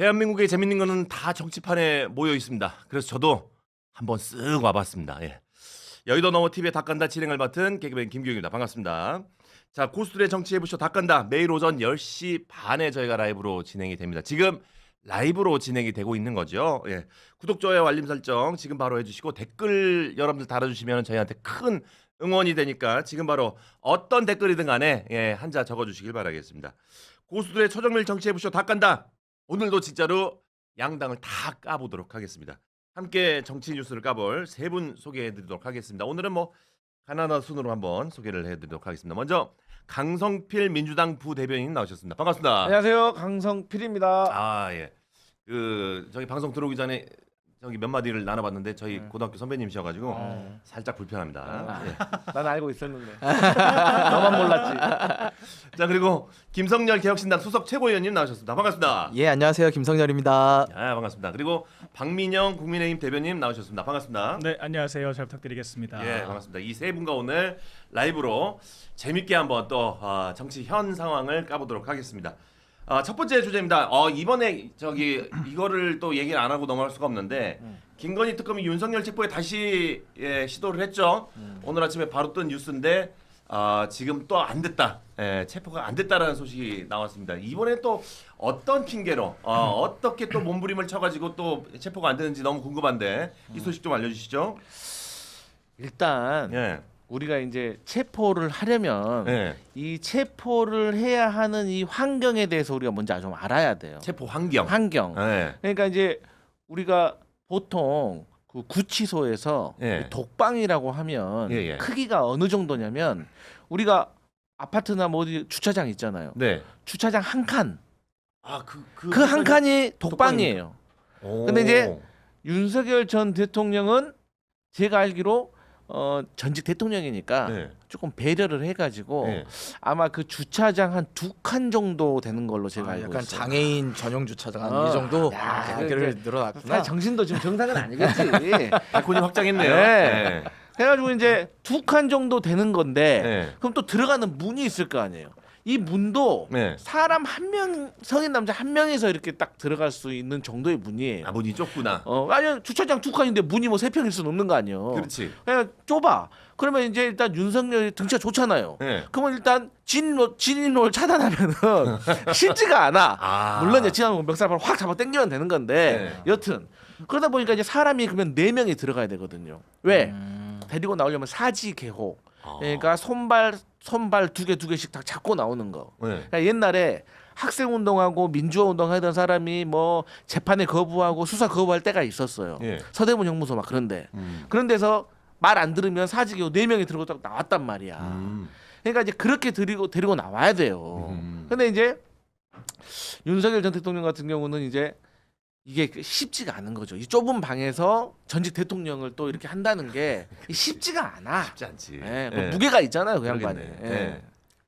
대한민국의 재밌는 거는 다 정치판에 모여 있습니다. 그래서 저도 한번 쓱 와봤습니다. 예. 여의도 너머 TV의 닭간다 진행을 맡은 개그맨 김규영입니다. 반갑습니다. 자, 고수들의 정치 해부쇼 닭간다 매일 오전 10시 반에 저희가 라이브로 진행이 됩니다. 지금 라이브로 진행이 되고 있는 거죠. 예. 구독, 좋아요, 알림 설정 지금 바로 해주시고 댓글 여러분들 달아주시면 저희한테 큰 응원이 되니까 지금 바로 어떤 댓글이든 간에 한자 적어주시길 바라겠습니다. 고수들의 초정밀 정치 해부쇼 닭간다. 오늘도 진짜로 양당을 다 까보도록 하겠습니다. 함께 정치 뉴스를 까볼 세 분 소개해드리도록 하겠습니다. 오늘은 뭐 가나다 순으로 한번 소개를 해드리도록 하겠습니다. 먼저 강성필 민주당 부대변인 나오셨습니다. 반갑습니다. 안녕하세요, 강성필입니다. 아 예. 저기 방송 들어오기 전에 저기 몇 마디를 나눠봤는데 저희 고등학교 선배님이셔가지고 살짝 불편합니다. 예. 난 알고 있었는데 너만 몰랐지. 자, 그리고 김성열 개혁신당 수석 최고위원님 나오셨습니다. 반갑습니다. 예, 안녕하세요. 김성열입니다. 아, 반갑습니다. 그리고 박민영 국민의힘 대변인 나오셨습니다. 반갑습니다. 네, 안녕하세요. 잘 부탁드리겠습니다. 예, 반갑습니다. 이 세 분과 오늘 라이브로 재밌게 한번 또 정치 현 상황을 까보도록 하겠습니다. 첫 번째 주제입니다. 이번에 이거를 또 얘기를 안 하고 넘어갈 수가 없는데 김건희 특검이 윤석열 체포에 다시 시도를 했죠. 오늘 아침에 바로 뜬 뉴스인데 지금 또 안 됐다. 체포가 안 됐다라는 소식이 나왔습니다. 이번에 또 어떤 핑계로 어떻게 또 몸부림을 쳐가지고 또 체포가 안 되는지 너무 궁금한데 이 소식 좀 알려주시죠. 일단 예. 우리가 이제 체포를 하려면 예. 이 체포를 해야 하는 이 환경에 대해서 우리가 먼저 좀 알아야 돼요. 체포 환경. 환경. 그러니까 이제 우리가 보통 그 구치소에서 예. 독방이라고 하면 예. 크기가 어느 정도냐면 우리가 아파트나 뭐 어디 주차장 있잖아요. 네. 주차장 한 칸. 그 한 칸이 독방이에요. 근데 이제 윤석열 전 대통령은 제가 알기로 전직 대통령이니까 네. 조금 배려를 해가지고 네. 아마 그 주차장 한 2칸 정도 되는 걸로 제가 알고 약간 있어요. 장애인 전용 주차장 이 정도 야, 여기를 사실 늘어났구나. 정신도 지금 정상은 아니겠지. 백혼이 확장했네요. 네. 해가지고 이제 2칸 정도 되는 건데 네. 그럼 또 들어가는 문이 있을 거 아니에요. 이 문도 네. 사람 한 명, 성인 남자 한 명에서 이렇게 딱 들어갈 수 있는 정도의 문이에요. 문이 좁구나. 아니 주차장 2칸인데 문이 뭐 3평일 수는 없는 거 아니에요. 그렇지. 그냥 좁아. 그러면 이제 일단 윤석열이 등치가 좋잖아요. 네. 그러면 일단 진인로를 차단하면은 쉽지가 않아. 물론 이제 지나면 멱살을 확 잡아 당기면 되는 건데 여튼 그러다 보니까 이제 사람이 그러면 4명이 들어가야 되거든요. 왜? 데리고 나오려면 사지개호. 그러니까 손발 2개씩 다 잡고 나오는 거. 네. 그러니까 옛날에 학생 운동하고 민주화 운동하던 사람이 뭐 재판에 거부하고 수사 거부할 때가 있었어요. 예. 서대문 형무소 막 그런데 그런 데서 말 안 들으면 사직이고 4명이 들고 딱 나왔단 말이야. 그러니까 이제 그렇게 데리고 나와야 돼요. 근데 이제 윤석열 전 대통령 같은 경우는 이제 이게 쉽지가 않은 거죠. 이 좁은 방에서 전직 대통령을 또 이렇게 한다는 게 쉽지가 않아. 쉽지 않지. 그 무게가 있잖아요, 그 양반에. 그러겠네.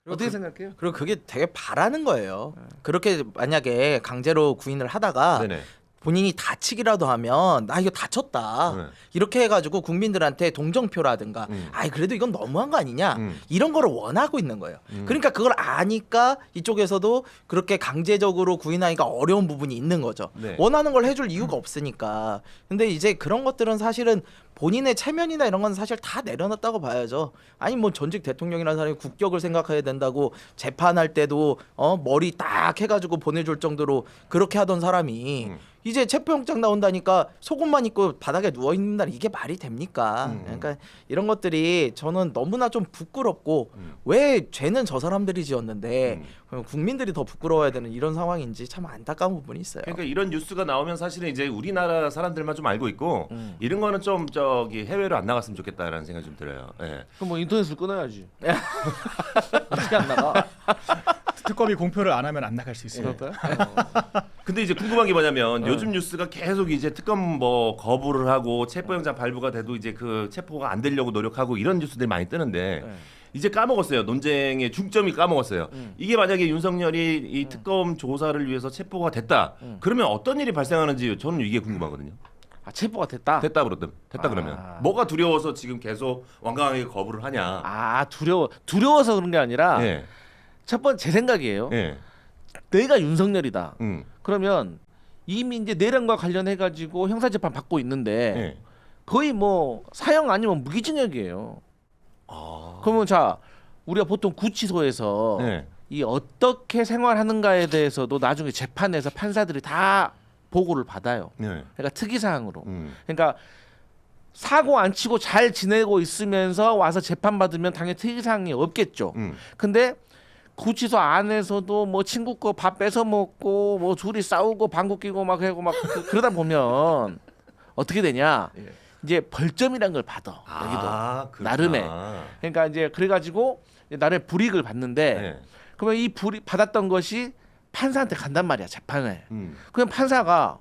어떻게 생각해요? 그리고 그게 되게 바라는 거예요. 그렇게 만약에 강제로 구인을 하다가 네네. 본인이 다치기라도 하면 나 이거 다쳤다 네. 이렇게 해가지고 국민들한테 동정표라든가 아이 그래도 이건 너무한 거 아니냐 이런 거를 원하고 있는 거예요. 그러니까 그걸 아니까 이쪽에서도 그렇게 강제적으로 구인하기가 어려운 부분이 있는 거죠. 네. 원하는 걸 해줄 이유가 없으니까. 근데 이제 그런 것들은 사실은 본인의 체면이나 이런 건 사실 다 내려놨다고 봐야죠. 아니 뭐 전직 대통령이라는 사람이 국격을 생각해야 된다고 재판할 때도 머리 딱 해가지고 보내줄 정도로 그렇게 하던 사람이 이제 체포영장 나온다니까 속옷만 입고 바닥에 누워 있는다 이게 말이 됩니까? 그러니까 이런 것들이 저는 너무나 좀 부끄럽고 왜 죄는 저 사람들이 지었는데 국민들이 더 부끄러워야 되는 이런 상황인지 참 안타까운 부분이 있어요. 그러니까 이런 뉴스가 나오면 사실은 이제 우리나라 사람들만 좀 알고 있고 이런 거는 좀 해외로 안 나갔으면 좋겠다라는 생각이 좀 들어요. 예. 그럼 뭐 인터넷을 끊어야지. 어떻게 안 나가? 특검이 공표를 안 하면 안 나갈 수 있어요. 근데 이제 궁금한 게 뭐냐면 요즘 뉴스가 계속 이제 특검 뭐 거부를 하고 체포영장 발부가 돼도 이제 그 체포가 안 되려고 노력하고 이런 뉴스들이 많이 뜨는데 이제 까먹었어요. 논쟁의 중점이 까먹었어요. 이게 만약에 윤석열이 이 특검 조사를 위해서 체포가 됐다. 그러면 어떤 일이 발생하는지 저는 이게 궁금하거든요. 체포가 됐다. 됐다 그러면 뭐가 두려워서 지금 계속 완강하게 거부를 하냐? 두려워서 그런 게 아니라 예. 첫 번째 제 생각이에요. 예. 내가 윤석열이다. 그러면 이미 이제 내란과 관련해 가지고 형사 재판 받고 있는데 네. 거의 뭐 사형 아니면 무기징역이에요. 아. 그러면 자 우리가 보통 구치소에서 네. 이 어떻게 생활하는가에 대해서도 나중에 재판에서 판사들이 다 보고를 받아요. 네. 그러니까 특이사항으로. 음. 그러니까 사고 안 치고 잘 지내고 있으면서 와서 재판 받으면 당연히 특이사항이 없겠죠. 근데 구치소 안에서도 뭐 친구 거 밥 뺏어 먹고 뭐 둘이 싸우고 방구 끼고 막 하고 막 그러다 보면 어떻게 되냐? 예. 이제 벌점이란 걸 받아. 여기도 그렇구나. 나름의. 그러니까 이제 그래가지고 나름의 불이익을 받는데 네. 그러면 이 불이익 받았던 것이 판사한테 간단 말이야 재판에. 음. 그냥 판사가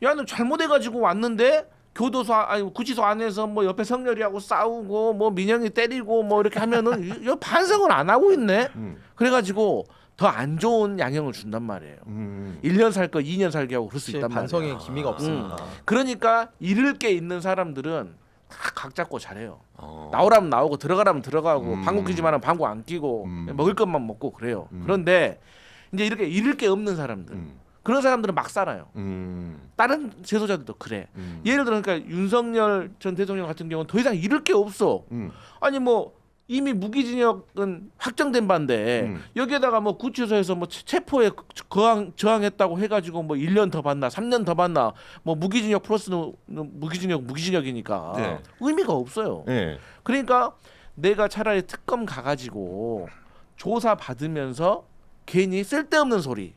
야 너 잘못해가지고 왔는데 교도소 아니 구치소 안에서 뭐 옆에 성렬이하고 싸우고 뭐 민영이 때리고 뭐 이렇게 하면은 이 반성을 안 하고 있네. 그래가지고 더 안 좋은 양형을 준단 말이에요. 1년 살 거 2년 살게 하고 그럴 수 있단 말이야. 반성의 기미가 없으니까. 그러니까 잃을 게 있는 사람들은 다 각 잡고 잘해요. 어. 나오라면 나오고 들어가라면 들어가고 방구 끼지만은 방구 안 끼고 먹을 것만 먹고 그래요. 그런데 이제 이렇게 잃을 게 없는 사람들 그런 사람들은 막 살아요. 다른 재소자들도 그래. 예를 들어 그러니까 윤석열 전 대통령 같은 경우는 더 이상 잃을 게 없어. 아니 뭐 이미 무기징역은 확정된 바인데 여기에다가 뭐 구치소에서 뭐 체포에 저항했다고 해가지고 뭐 1년 더 받나 3년 더 받나 뭐 무기징역 플러스는 무기징역이니까 네. 의미가 없어요. 네. 그러니까 내가 차라리 특검 가가지고 조사 받으면서 괜히 쓸데없는 소리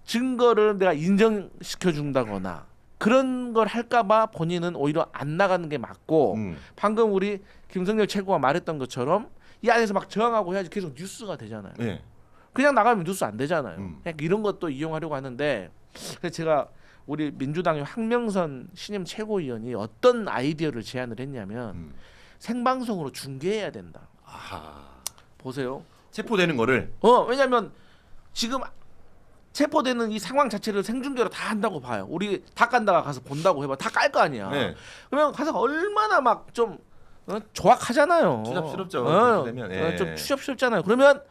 증거를 내가 인정시켜 준다거나 그런 걸 할까봐 본인은 오히려 안 나가는 게 맞고 방금 우리 김성렬 최고가 말했던 것처럼 이 안에서 막 저항하고 해야지 계속 뉴스가 되잖아요. 네. 그냥 나가면 뉴스 안 되잖아요. 그냥 이런 것도 이용하려고 하는데 그래서 제가 우리 민주당의 황명선 신임 최고위원이 어떤 아이디어를 제안을 했냐면 생방송으로 중계해야 된다. 아하. 보세요. 체포되는 거를. 왜냐면 지금 체포되는 이 상황 자체를 생중계로 다 한다고 봐요. 우리 닭간다가 가서 본다고 해봐. 다 깔 거 아니야. 네. 그러면 가서 얼마나 막 좀 조악하잖아요. 추잡스럽죠. 그렇게 되면. 예. 좀 추잡스럽잖아요. 그러면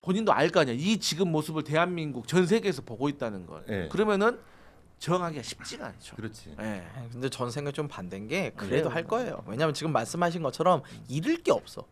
본인도 알 거 아니야. 이 지금 모습을 대한민국 전 세계에서 보고 있다는 걸. 예. 그러면은 저항하기가 쉽지가 않죠. 그렇지. 예. 근데 전 생각 좀 반대인 게 그래요. 그래도 할 거예요. 왜냐면 지금 말씀하신 것처럼 잃을 게 없어.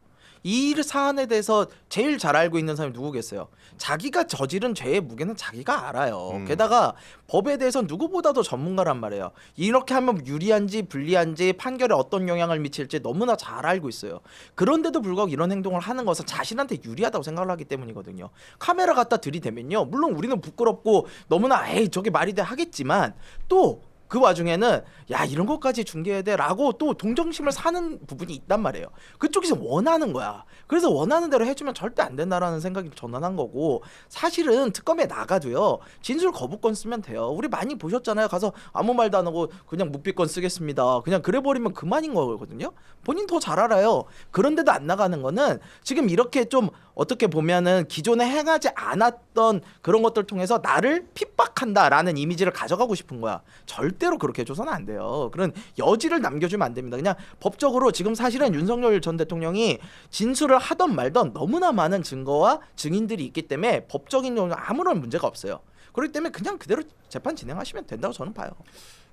이 사안에 대해서 제일 잘 알고 있는 사람이 누구겠어요? 자기가 저지른 죄의 무게는 자기가 알아요. 게다가 법에 대해서 누구보다도 전문가란 말이에요. 이렇게 하면 유리한지 불리한지 판결에 어떤 영향을 미칠지 너무나 잘 알고 있어요. 그런데도 불구하고 이런 행동을 하는 것은 자신한테 유리하다고 생각을 하기 때문이거든요. 카메라 갖다 들이대면요. 물론 우리는 부끄럽고 너무나 에이 저게 말이 돼 하겠지만 또 그 와중에는 야 이런 것까지 중계해야 돼라고 또 동정심을 사는 부분이 있단 말이에요. 그쪽에서 원하는 거야. 그래서 원하는 대로 해주면 절대 안 된다라는 생각이 전환한 거고 사실은 특검에 나가도요. 진술 거부권 쓰면 돼요. 우리 많이 보셨잖아요. 가서 아무 말도 안 하고 그냥 묵비권 쓰겠습니다. 그냥 그래버리면 그만인 거거든요. 본인 더 잘 알아요. 그런데도 안 나가는 거는 지금 이렇게 좀 어떻게 보면은 기존에 행하지 않았던 그런 것들 통해서 나를 핍박한다라는 이미지를 가져가고 싶은 거야. 절대로 그렇게 해줘서는 안 돼요. 그런 여지를 남겨주면 안 됩니다. 그냥 법적으로 지금 사실은 윤석열 전 대통령이 진술을 하던 말던 너무나 많은 증거와 증인들이 있기 때문에 법적인 경우는 아무런 문제가 없어요. 그렇기 때문에 그냥 그대로 재판 진행하시면 된다고 저는 봐요.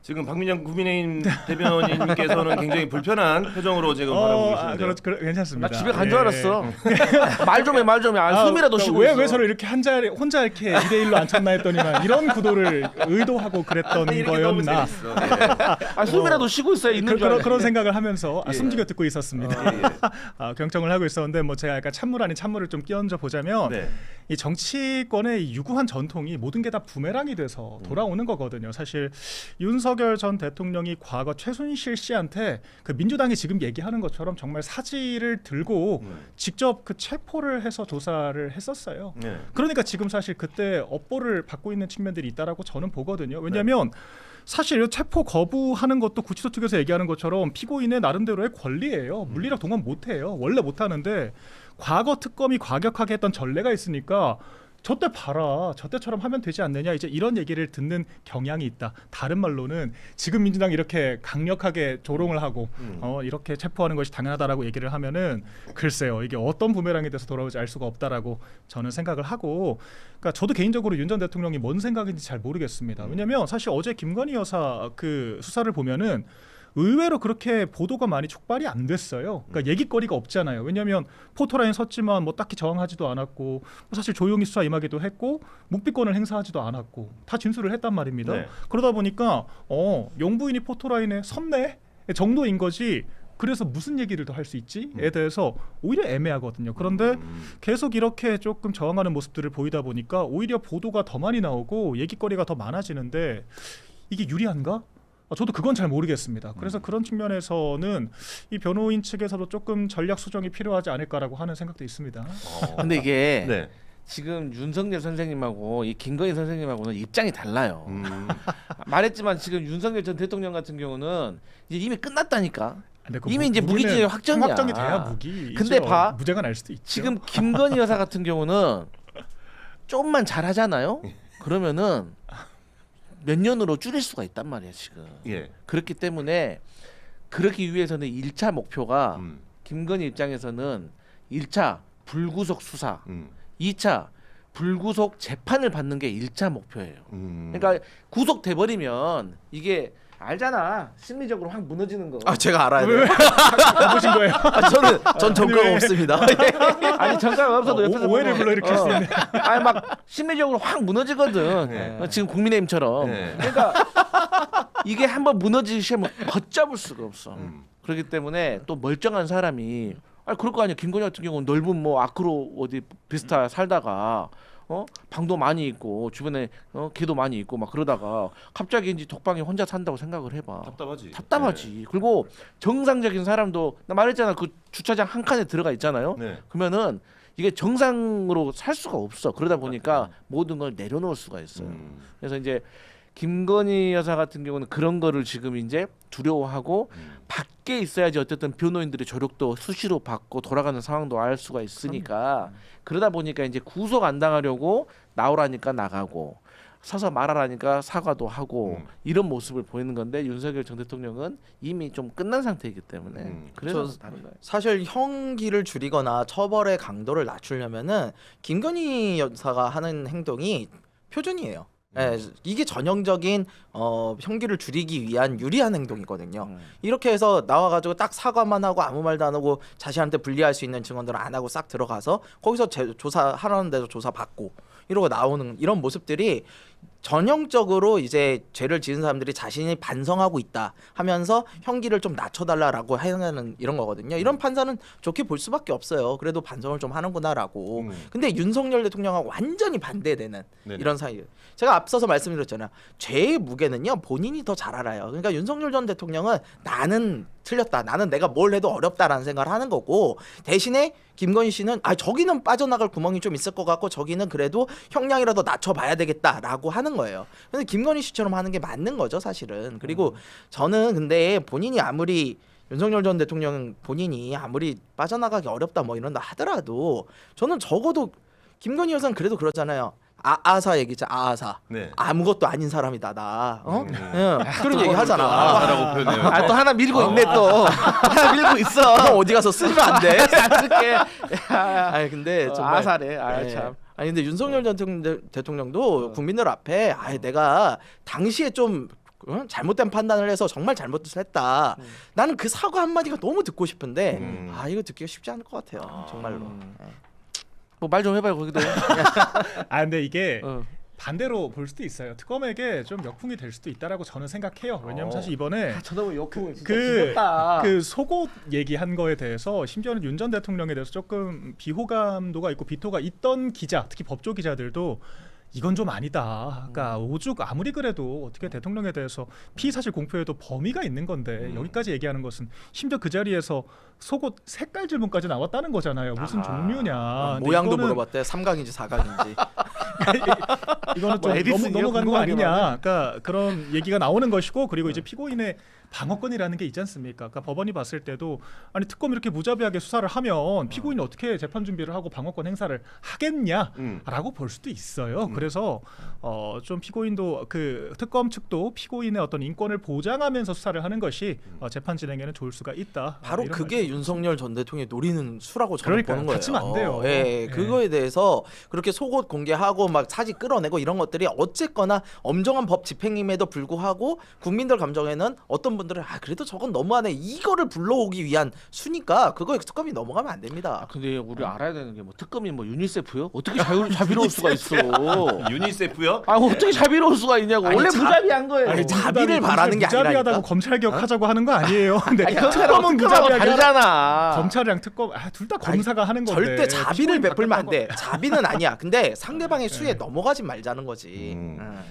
지금 박민영 국민의힘 대변인께서는 굉장히 불편한 표정으로 지금 바라보고 계시는데요. 괜찮습니다. 나 집에 간 줄 예. 알았어. 말 좀 해, 말 좀 해. 숨이라도 쉬고 왜, 있어. 왜 서로 이렇게 혼자 이렇게 2대1로 앉혔나 했더니만 이런 구도를 의도하고 그랬던 이렇게 너무 거였나. 재밌어. 예. 숨이라도 쉬고 있어요. 있는 줄 알았는데. 그런 생각을 하면서 예. 숨지겨 듣고 있었습니다. 예. 경청을 하고 있었는데 뭐 제가 약간 찬물 아닌 찬물을 좀 끼얹어 보자면 네. 이 정치권의 이 유구한 전통이 모든 게 다 부메랑이 돼서 돌아오는 거거든요. 사실 윤석열 전 대통령이 과거 최순실 씨한테 그 민주당이 지금 얘기하는 것처럼 정말 사지를 들고 직접 그 체포를 해서 조사를 했었어요. 네. 그러니까 지금 사실 그때 업보를 받고 있는 측면들이 있다라고 저는 보거든요. 왜냐하면 사실 체포 거부하는 것도 구치소 측에서 얘기하는 것처럼 피고인의 나름대로의 권리예요. 물리력 동원 못해요. 원래 못하는데 과거 특검이 과격하게 했던 전례가 있으니까 저때 봐라, 저때처럼 하면 되지 않느냐, 이제 이런 얘기를 듣는 경향이 있다. 다른 말로는 지금 민주당이 이렇게 강력하게 조롱을 하고 이렇게 체포하는 것이 당연하다라고 얘기를 하면은 글쎄요, 이게 어떤 부메랑이 돼서 돌아올지 알 수가 없다라고 저는 생각을 하고, 그러니까 저도 개인적으로 윤 전 대통령이 뭔 생각인지 잘 모르겠습니다. 왜냐하면 사실 어제 김건희 여사 그 수사를 보면은 의외로 그렇게 보도가 많이 촉발이 안 됐어요. 그러니까 얘기거리가 없잖아요. 왜냐하면 포토라인 섰지만 뭐 딱히 저항하지도 않았고, 뭐 사실 조용히 수사 임하기도 했고, 묵비권을 행사하지도 않았고, 다 진술을 했단 말입니다. 네. 그러다 보니까 용부인이 포토라인에 섰네 정도인 거지. 그래서 무슨 얘기를 더 할 수 있지에 대해서 오히려 애매하거든요. 그런데 계속 이렇게 조금 저항하는 모습들을 보이다 보니까 오히려 보도가 더 많이 나오고 얘기거리가 더 많아지는데 이게 유리한가? 저도 그건 잘 모르겠습니다. 그래서 그런 측면에서는 이 변호인 측에서도 조금 전략 수정이 필요하지 않을까라고 하는 생각도 있습니다. 근데 이게 네. 지금 윤석열 선생님하고 이 김건희 선생님하고는 입장이 달라요. 말했지만 지금 윤석열 전 대통령 같은 경우는 이제 이미 끝났다니까. 근데 그 이미 이제 무기징역 확정이야. 확정이 돼야 무기. 근데 봐, 무죄가 날 수도 있죠. 지금 김건희 여사 같은 경우는 조금만 잘하잖아요. 그러면은 몇 년으로 줄일 수가 있단 말이야 지금. 예. 그렇기 때문에 그러기 위해서는 1차 목표가 김건희 입장에서는 1차 불구속 수사, 2차 불구속 재판을 받는 게 1차 목표예요. 그러니까 구속돼 버리면 이게 알잖아. 심리적으로 확 무너지는 거. 아 제가 알아야 돼요. 보신 거예요? 전 전과가 없습니다. 아니 전과가 없어도 옆에서 오해를 보면, 불러일으킬 수 있네. 아니 막 심리적으로 확 무너지거든. 네. 지금 국민의힘처럼. 네. 그러니까 이게 한번 무너지기 시작하면 걷잡을 수가 없어. 그렇기 때문에 또 멀쩡한 사람이 그럴 거 아니야. 김건희 같은 경우는 넓은 뭐 아크로 어디 비스타 살다가 방도 많이 있고 주변에 개도 많이 있고 막 그러다가 갑자기 이제 독방에 혼자 산다고 생각을 해봐. 답답하지. 그리고 정상적인 사람도 나 말했잖아. 그 주차장 한 칸에 들어가 있잖아요. 네. 그러면은 이게 정상으로 살 수가 없어. 그러다 보니까 모든 걸 내려놓을 수가 있어요. 그래서 이제 김건희 여사 같은 경우는 그런 거를 지금 이제 두려워하고 밖에 있어야지 어쨌든 변호인들의 조력도 수시로 받고 돌아가는 상황도 알 수가 있으니까 그러다 보니까 이제 구속 안 당하려고 나오라니까 나가고 서서 말하라니까 사과도 하고 이런 모습을 보이는 건데 윤석열 전 대통령은 이미 좀 끝난 상태이기 때문에 그래서 다른 거예요. 사실 형기를 줄이거나 처벌의 강도를 낮추려면은 김건희 여사가 하는 행동이 표준이에요. 네, 이게 전형적인 형기를 줄이기 위한 유리한 행동이거든요. 이렇게 해서 나와가지고 딱 사과만 하고 아무 말도 안 하고 자신한테 불리할 수 있는 증언들을 안 하고 싹 들어가서 거기서 조사하라는 데서 조사받고 이러고 나오는 이런 모습들이 전형적으로 이제 죄를 지은 사람들이 자신이 반성하고 있다 하면서 형기를 좀 낮춰달라라고 하는 이런 거거든요. 이런 판사는 좋게 볼 수밖에 없어요. 그래도 반성을 좀 하는구나라고. 근데 윤석열 대통령하고 완전히 반대되는 네네. 이런 사이예요. 제가 앞서서 말씀드렸잖아요. 죄의 무게는요 본인이 더 잘 알아요. 그러니까 윤석열 전 대통령은 나는 틀렸다. 나는 내가 뭘 해도 어렵다라는 생각을 하는 거고 대신에 김건희 씨는 저기는 빠져나갈 구멍이 좀 있을 것 같고 저기는 그래도 형량이라도 낮춰봐야 되겠다라고 하는 거예요. 근데 김건희 씨처럼 하는 게 맞는 거죠 사실은. 그리고 저는 근데 본인이 아무리 윤석열 전 대통령 본인이 아무리 빠져나가기 어렵다 뭐 이런다 하더라도 저는 적어도 김건희 여사는 그래도 그러잖아요. 아사 얘기죠. 아사. 네. 아무것도 아닌 사람이다 나. 응. 그런 얘기 하잖아. 아사라고 표현해요. 또 하나 밀고 있네 또. 하나 밀고 있어. 형 어디 가서 쓰면 안 돼. 안 쓸게. 아니 근데 정말 아사래. 네. 참. 아니 근데 윤석열 전 대통령도 국민들 앞에 내가 당시에 좀 잘못된 판단을 해서 정말 잘못을 했다. 나는 그 사과 한마디가 너무 듣고 싶은데 이거 듣기가 쉽지 않을 것 같아요. 정말로. 네. 뭐 말 좀 해봐요 거기도. 근데 이게 반대로 볼 수도 있어요. 특검에게 좀 역풍이 될 수도 있다라고 저는 생각해요. 왜냐하면 사실 이번에 저도 역풍 진짜 그 속옷 얘기한 거에 대해서 심지어는 윤 전 대통령에 대해서 조금 비호감도가 있고 비토가 있던 기자, 특히 법조 기자들도 이건 좀 아니다. 그러니까 오죽 아무리 그래도 어떻게 대통령에 대해서 피의사실 공표에도 범위가 있는 건데 여기까지 얘기하는 것은 심지어 그 자리에서 속옷 색깔 질문까지 나왔다는 거잖아요. 무슨 종류냐. 모양도 이거는 물어봤대. 삼각인지 사각인지. 이거는 좀 넘어가는 거 아니냐. 그러니까 그런 얘기가 나오는 것이고 그리고 이제 피고인의 방어권이라는 게 있지 않습니까? 그러니까 법원이 봤을 때도 아니 특검이 이렇게 무자비하게 수사를 하면 피고인이 어떻게 재판 준비를 하고 방어권 행사를 하겠냐라고 볼 수도 있어요. 그래서 좀 피고인도 그 특검 측도 피고인의 어떤 인권을 보장하면서 수사를 하는 것이 재판 진행에는 좋을 수가 있다. 바로 이런 그게 윤석열 전 대통령이 노리는 수라고 저는 그러니까요. 보는 거예요. 다치면 안 돼요. 예, 그거에 대해서 그렇게 속옷 공개하고 막 사진 끌어내고 이런 것들이 어쨌거나 엄정한 법 집행임에도 불구하고 국민들 감정에는 어떤 분들은 아 그래도 저건 너무하네 이거를 불러오기 위한 수니까 그거에 특검이 넘어가면 안 됩니다. 근데 우리 알아야 되는 게 뭐 특검이 뭐 유니세프요? 어떻게 자비로울 수가 있어? 유니세프요? 아 어떻게 자비로울 수가 있냐고. 아니, 원래 자- 무자비한 거예요. 아니, 민주당이 자비를 바라는 게 무자비하다고 아니라니까? 검찰 개혁하자고 하는 거 아니에요. 근데 아니, 특검은 특검하고 무자비하게 다르잖아. 검찰이랑 특검 둘 다 검사가 하는 건데 절대 자비를 피고인 베풀면 안 바뀌었다고- 돼. 자비는 아니야. 근데 상대방의 수에 넘어가지 말자는 거지.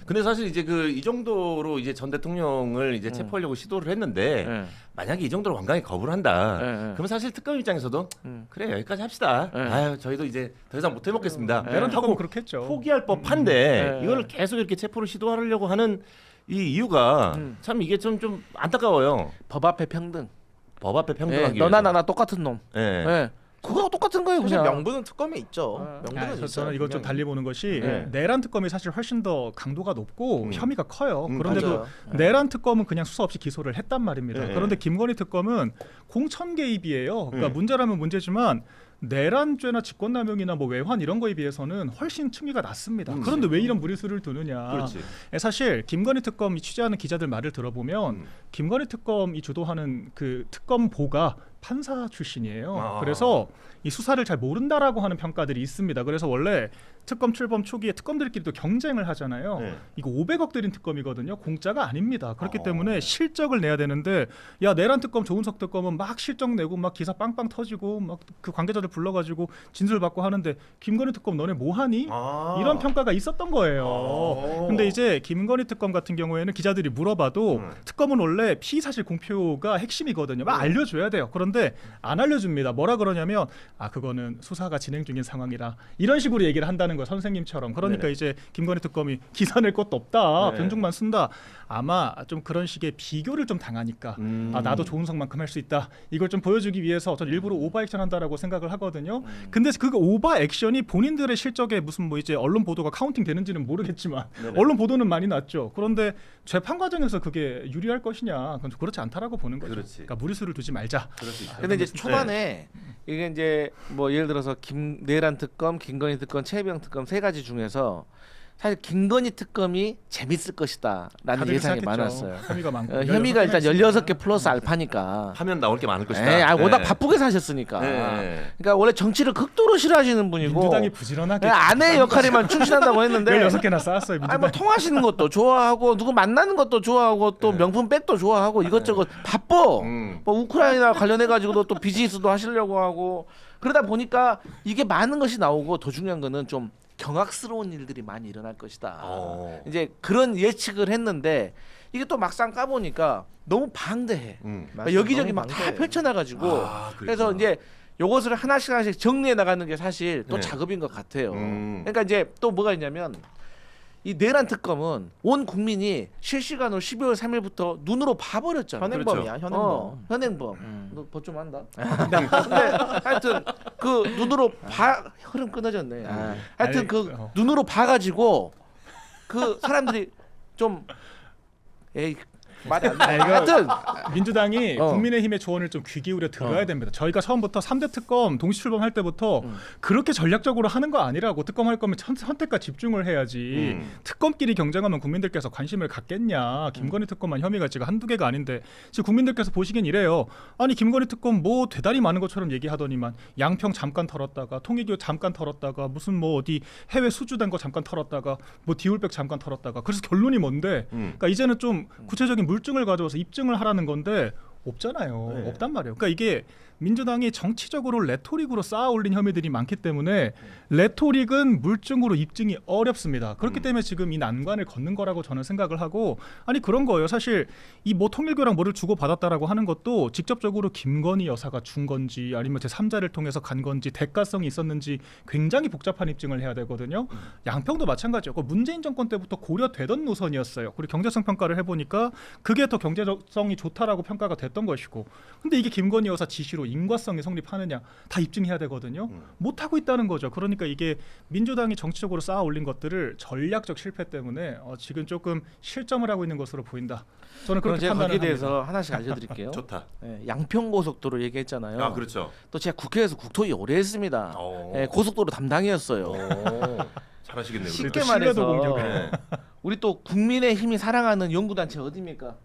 근데 사실 이제 그 이 정도로 이제 전 대통령을 이제 체포하려고 시도를 했는데 예. 만약에 이 정도로 완강히 거부를 한다. 예, 예. 그럼 사실 특검 입장에서도 그래 여기까지 합시다. 예. 아유 저희도 이제 더 이상 못 해먹겠습니다. 내란 특검은 하고 그렇겠죠. 포기할 법한데 예. 이거를 계속 이렇게 체포를 시도하려고 하는 이 이유가 참 이게 좀 안타까워요. 법 앞에 평등. 법 앞에 예, 평등하기 너나 위해서. 나나 똑같은 놈. 예. 예. 그거 똑같은 거예요, 사실 그냥. 명분은 특검에 있죠. 명분은 있어요. 저는 이거 좀 분명히. 달리 보는 것이 네. 내란 특검이 사실 훨씬 더 강도가 높고 혐의가 커요. 그런데도 맞아요. 내란 특검은 그냥 수사 없이 기소를 했단 말입니다. 네. 그런데 김건희 특검은 공천 개입이에요. 그러니까 네. 문제라면 문제지만 내란죄나 직권남용이나 뭐 외환 이런 거에 비해서는 훨씬 층위가 낮습니다. 그런데 왜 이런 무리수를 두느냐? 그렇지. 사실 김건희 특검 이 취재하는 기자들 말을 들어보면 김건희 특검이 주도하는 그 특검보가 판사 출신이에요. 아. 그래서 이 수사를 잘 모른다라고 하는 평가들이 있습니다. 그래서 원래 특검 출범 초기에 특검들끼리도 경쟁을 하잖아요. 네. 이거 500억 들인 특검이거든요. 공짜가 아닙니다. 그렇기 때문에 실적을 내야 되는데 야 내란 특검 조은석 특검은 막 실적 내고 막 기사 빵빵 터지고 막 그 관계자들 불러가지고 진술 받고 하는데 김건희 특검 너네 뭐하니? 아. 이런 평가가 있었던 거예요. 근데 이제 김건희 특검 같은 경우에는 기자들이 물어봐도 특검은 원래 피의 사실 공표가 핵심이거든요. 막 알려줘야 돼요. 그런데 안 알려줍니다. 뭐라 그러냐면 아 그거는 수사가 진행 중인 상황이라 이런 식으로 얘기를 한다는 거예요. 선생님처럼. 그러니까 네네. 이제 김건희 특검이 기사 낼 것도 없다. 네. 변종만 쓴다. 아마 좀 그런 식의 비교를 좀 당하니까 아 나도 조은석만큼 할 수 있다. 이걸 좀 보여주기 위해서 전 일부러 오버 액션 한다라고 생각을 하거든요. 근데 그 오버 액션이 본인들의 실적에 무슨 뭐 이제 언론 보도가 카운팅 되는지는 모르겠지만 네네. 언론 보도는 많이 났죠. 그런데 재판 과정에서 그게 유리할 것이냐? 그건 그렇지 않다라고 보는 거죠. 그렇지. 그러니까 무리수를 두지 말자. 그럴 수 있죠. 근데 이제 초반에 이게 이제 뭐 예를 들어서 내란 특검, 김건희 특검, 최혜병 특검 세 가지 중에서 사실 김건희 특검이 재밌을 것이다라는 다들 예상이 생각했죠. 많았어요. 혐의가 많고 혐의가 일단 16 개 16개 플러스 알파니까. 하면 나올 게 많을 것이다. 예, 워낙 네. 바쁘게 사셨으니까. 네. 그러니까 원래 정치를 극도로 싫어하시는 분이고 민주당이 부지런하게 아내의 역할에만 충실한다고 했는데 16개나 쌓았어요. 아니 민주당. 뭐 통하시는 것도 좋아하고 누구 만나는 것도 좋아하고 또 명품 백도 좋아하고 이것저것 바빠. 뭐 우크라이나 관련해 가지고도 또 비즈니스도 하시려고 하고 그러다 보니까 이게 많은 것이 나오고 더 중요한 거는 좀 경악스러운 일들이 많이 일어날 것이다. 이제 그런 예측을 했는데 이게 또 막상 까보니까 너무 방대해. 맞아요. 여기저기 너무 막 다 방대해. 펼쳐놔가지고 아, 그래서 그랬구나. 이제 요것을 하나씩 정리해 나가는 게 사실 또 네. 작업인 것 같아요. 음. 그러니까 이제 또 뭐가 있냐면 이 내란 특검은 온 국민이 실시간으로 12월 3일부터 눈으로 봐버렸잖아. 현행범이야, 현행범. 현행범. 너 법 좀 한다. 근데 하여튼 그 눈으로 흐름 끊어졌네. 아, 하여튼 아니, 그 눈으로 봐가지고 그 사람들이 좀 에이 말이 안 나. 하여튼 민주당이 어. 국민의힘의 조언을 좀 귀 기울여 들어야 됩니다. 저희가 처음부터 3대 특검 동시 출범할 때부터 그렇게 전략적으로 하는 거 아니라고 특검할 거면 선택과 집중을 해야지 특검끼리 경쟁하면 국민들께서 관심을 갖겠냐. 김건희 특검만 혐의가 지금 한두 개가 아닌데 지금 국민들께서 보시기엔 이래요. 아니 김건희 특검 뭐 대단히 많은 것처럼 얘기하더니만 양평 잠깐 털었다가 통일교 잠깐 털었다가 무슨 뭐 어디 해외 수주된 거 잠깐 털었다가 뭐 디올백 잠깐 털었다가 그래서 결론이 뭔데 그러니까 이제는 좀 구체적인 물증을 가져와서 입증을 하라는 건데 없잖아요. 네. 없단 말이에요. 그러니까 이게 민주당이 정치적으로 레토릭으로 쌓아올린 혐의들이 많기 때문에 레토릭은 물증으로 입증이 어렵습니다. 그렇기 때문에 지금 이 난관을 걷는 거라고 저는 생각을 하고 아니 그런 거예요. 사실 이 뭐 통일교랑 뭐를 주고 받았다라고 하는 것도 직접적으로 김건희 여사가 준 건지 아니면 제3자를 통해서 간 건지 대가성이 있었는지 굉장히 복잡한 입증을 해야 되거든요. 양평도 마찬가지였고 문재인 정권 때부터 고려되던 노선이었어요. 그리고 경제성 평가를 해보니까 그게 더 경제성이 좋다라고 평가가 됐던 것이고 근데 이게 김건희 여사 지시로 인과성이 성립하느냐 다 입증해야 되거든요. 못하고 있다는 거죠. 그러니까 이게 민주당이 정치적으로 쌓아올린 것들을 전략적 실패 때문에 지금 조금 실점을 하고 있는 것으로 보인다. 저는 그럼 그렇게 제가 판단을 거기에 대해서 합니다. 하나씩 알려드릴게요. 좋다. 예, 양평고속도로 얘기했잖아요. 아 그렇죠. 또 제가 국회에서 국토위 오래 했습니다. 예, 고속도로 담당이었어요. 잘하시겠네요. 쉽게 또 신뢰도 말해서 공격을. 네. 우리 또 국민의힘이 사랑하는 연구단체 어디입니까?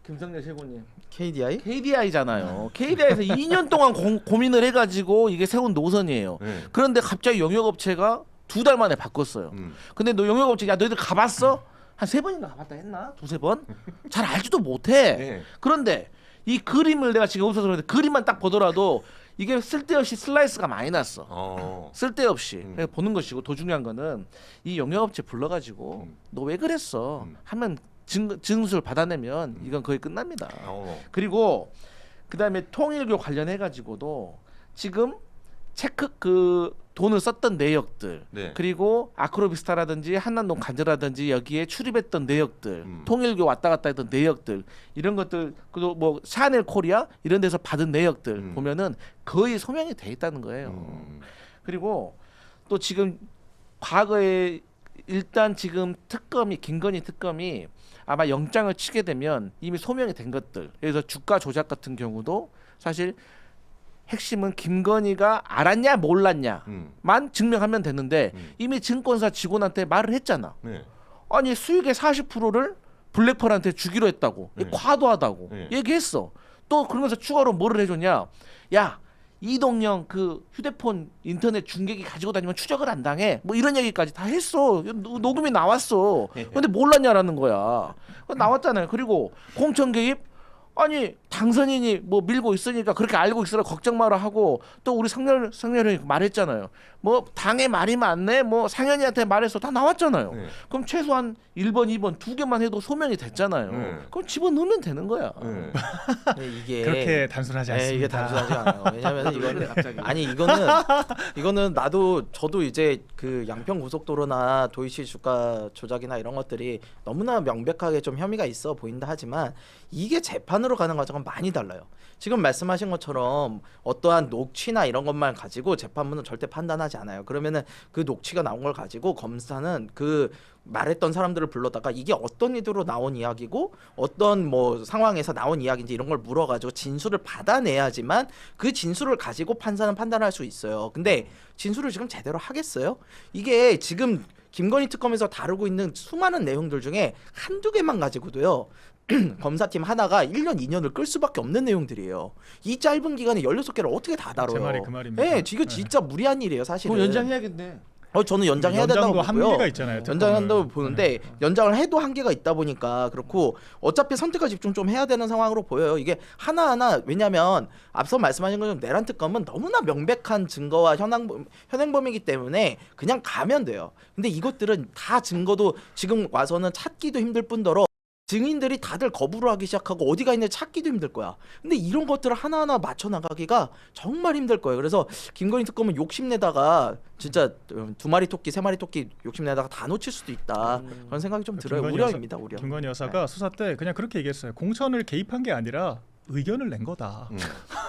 김성렬 최고님. KDI? KDI잖아요. KDI에서 2년 동안 고민을 해가지고 이게 세운 노선이에요. 네. 그런데 갑자기 영역업체가 2달 만에 바꿨어요. 근데 너 영역업체 야 너희들 가봤어? 한 3번인가 가봤다 했나? 2-3번? 잘 알지도 못해. 네. 그런데 이 그림을 내가 지금 없어서 그런데 그림만 딱 보더라도 이게 쓸데없이 슬라이스가 많이 났어. 쓸데없이 그래서 보는 것이고 더 중요한 거는 이 영역업체 불러가지고 너 왜 그랬어 하면 증수를 받아내면 이건 거의 끝납니다. 그리고 그다음에 통일교 관련해 가지고도 지금 체크 그 돈을 썼던 내역들 네. 그리고 아크로비스타라든지 한남동 간저라든지 여기에 출입했던 내역들 통일교 왔다 갔다 했던 내역들 이런 것들 그리고 뭐 샤넬 코리아 이런 데서 받은 내역들 보면은 거의 소명이 돼 있다는 거예요. 그리고 또 지금 과거에 일단 지금 특검이 김건희 특검이 아마 영장을 치게 되면 이미 소명이 된 것들 그래서 주가 조작 같은 경우도 사실 핵심은 김건희가 알았냐 몰랐냐만 증명하면 되는데 이미 증권사 직원한테 말을 했잖아. 네. 아니 수익의 40%를 블랙펄한테 주기로 했다고 네. 과도하다고 네. 얘기했어. 또 그러면서 추가로 뭐를 해줬냐? 야 이동영 그 휴대폰 인터넷 중계기 가지고 다니면 추적을 안 당해. 뭐 이런 얘기까지 다 했어. 녹음이 나왔어. 근데 몰랐냐라는 거야. 나왔잖아요. 그리고 공천 개입 아니 당선인이 뭐 밀고 있으니까 그렇게 알고 있으라 걱정 마라 하고 또 우리 상렬이 말했잖아요. 뭐 당의 말이 맞네. 뭐 상현이한테 말해서 다 나왔잖아요. 네. 그럼 최소한 1번, 2번 2개만 해도 소명이 됐잖아요. 네. 그럼 집어넣으면 되는 거야. 네. 이게 그렇게 단순하지 않습니다. 이게 단순하지 않아요. 왜냐면 이거는 갑자기. 아니 이거는 저도 이제 그 양평 고속도로나 도이치 주가 조작이나 이런 것들이 너무나 명백하게 좀 혐의가 있어 보인다 하지만 이게 재판으로 가는 과정은 많이 달라요. 지금 말씀하신 것처럼 어떠한 녹취나 이런 것만 가지고 재판부는 절대 판단하지 않아요. 그러면은 그 녹취가 나온 걸 가지고 검사는 그 말했던 사람들을 불러다가 이게 어떤 의도로 나온 이야기고 어떤 뭐 상황에서 나온 이야기인지 이런 걸 물어가지고 진술을 받아내야지만 그 진술을 가지고 판사는 판단할 수 있어요. 근데 진술을 지금 제대로 하겠어요? 이게 지금 김건희 특검에서 다루고 있는 수많은 내용들 중에 한두 개만 가지고도요. 검사팀 하나가 1년, 2년을 끌 수밖에 없는 내용들이에요. 이 짧은 기간에 16개를 어떻게 다 다뤄요? 제 말이 그 말입니다. 네, 이거 진짜 무리한 일이에요, 사실은. 그럼 연장해야겠네. 저는 연장해야 된다고 연장도 보고요. 한계가 있잖아요. 연장한다고 특검을. 보는데 연장을 해도 한계가 있다 보니까 그렇고 어차피 선택과 집중 좀 해야 되는 상황으로 보여요. 이게 하나하나 왜냐하면 앞서 말씀하신 것처럼 내란 특검은 너무나 명백한 증거와 현행범이기 때문에 그냥 가면 돼요. 근데 이것들은 다 증거도 지금 와서는 찾기도 힘들 뿐더러 증인들이 다들 거부를 하기 시작하고 어디가 있는지 찾기도 힘들 거야. 근데 이런 것들을 하나하나 맞춰 나가기가 정말 힘들 거예요. 그래서 김건희 특검은 욕심내다가 진짜 2마리 토끼, 3마리 토끼 욕심내다가 다 놓칠 수도 있다. 그런 생각이 좀 들어요. 김건희 우려입니다. 우려. 김건희 여사가 수사 때 그냥 그렇게 얘기했어요. 공천을 개입한 게 아니라 의견을 낸 거다.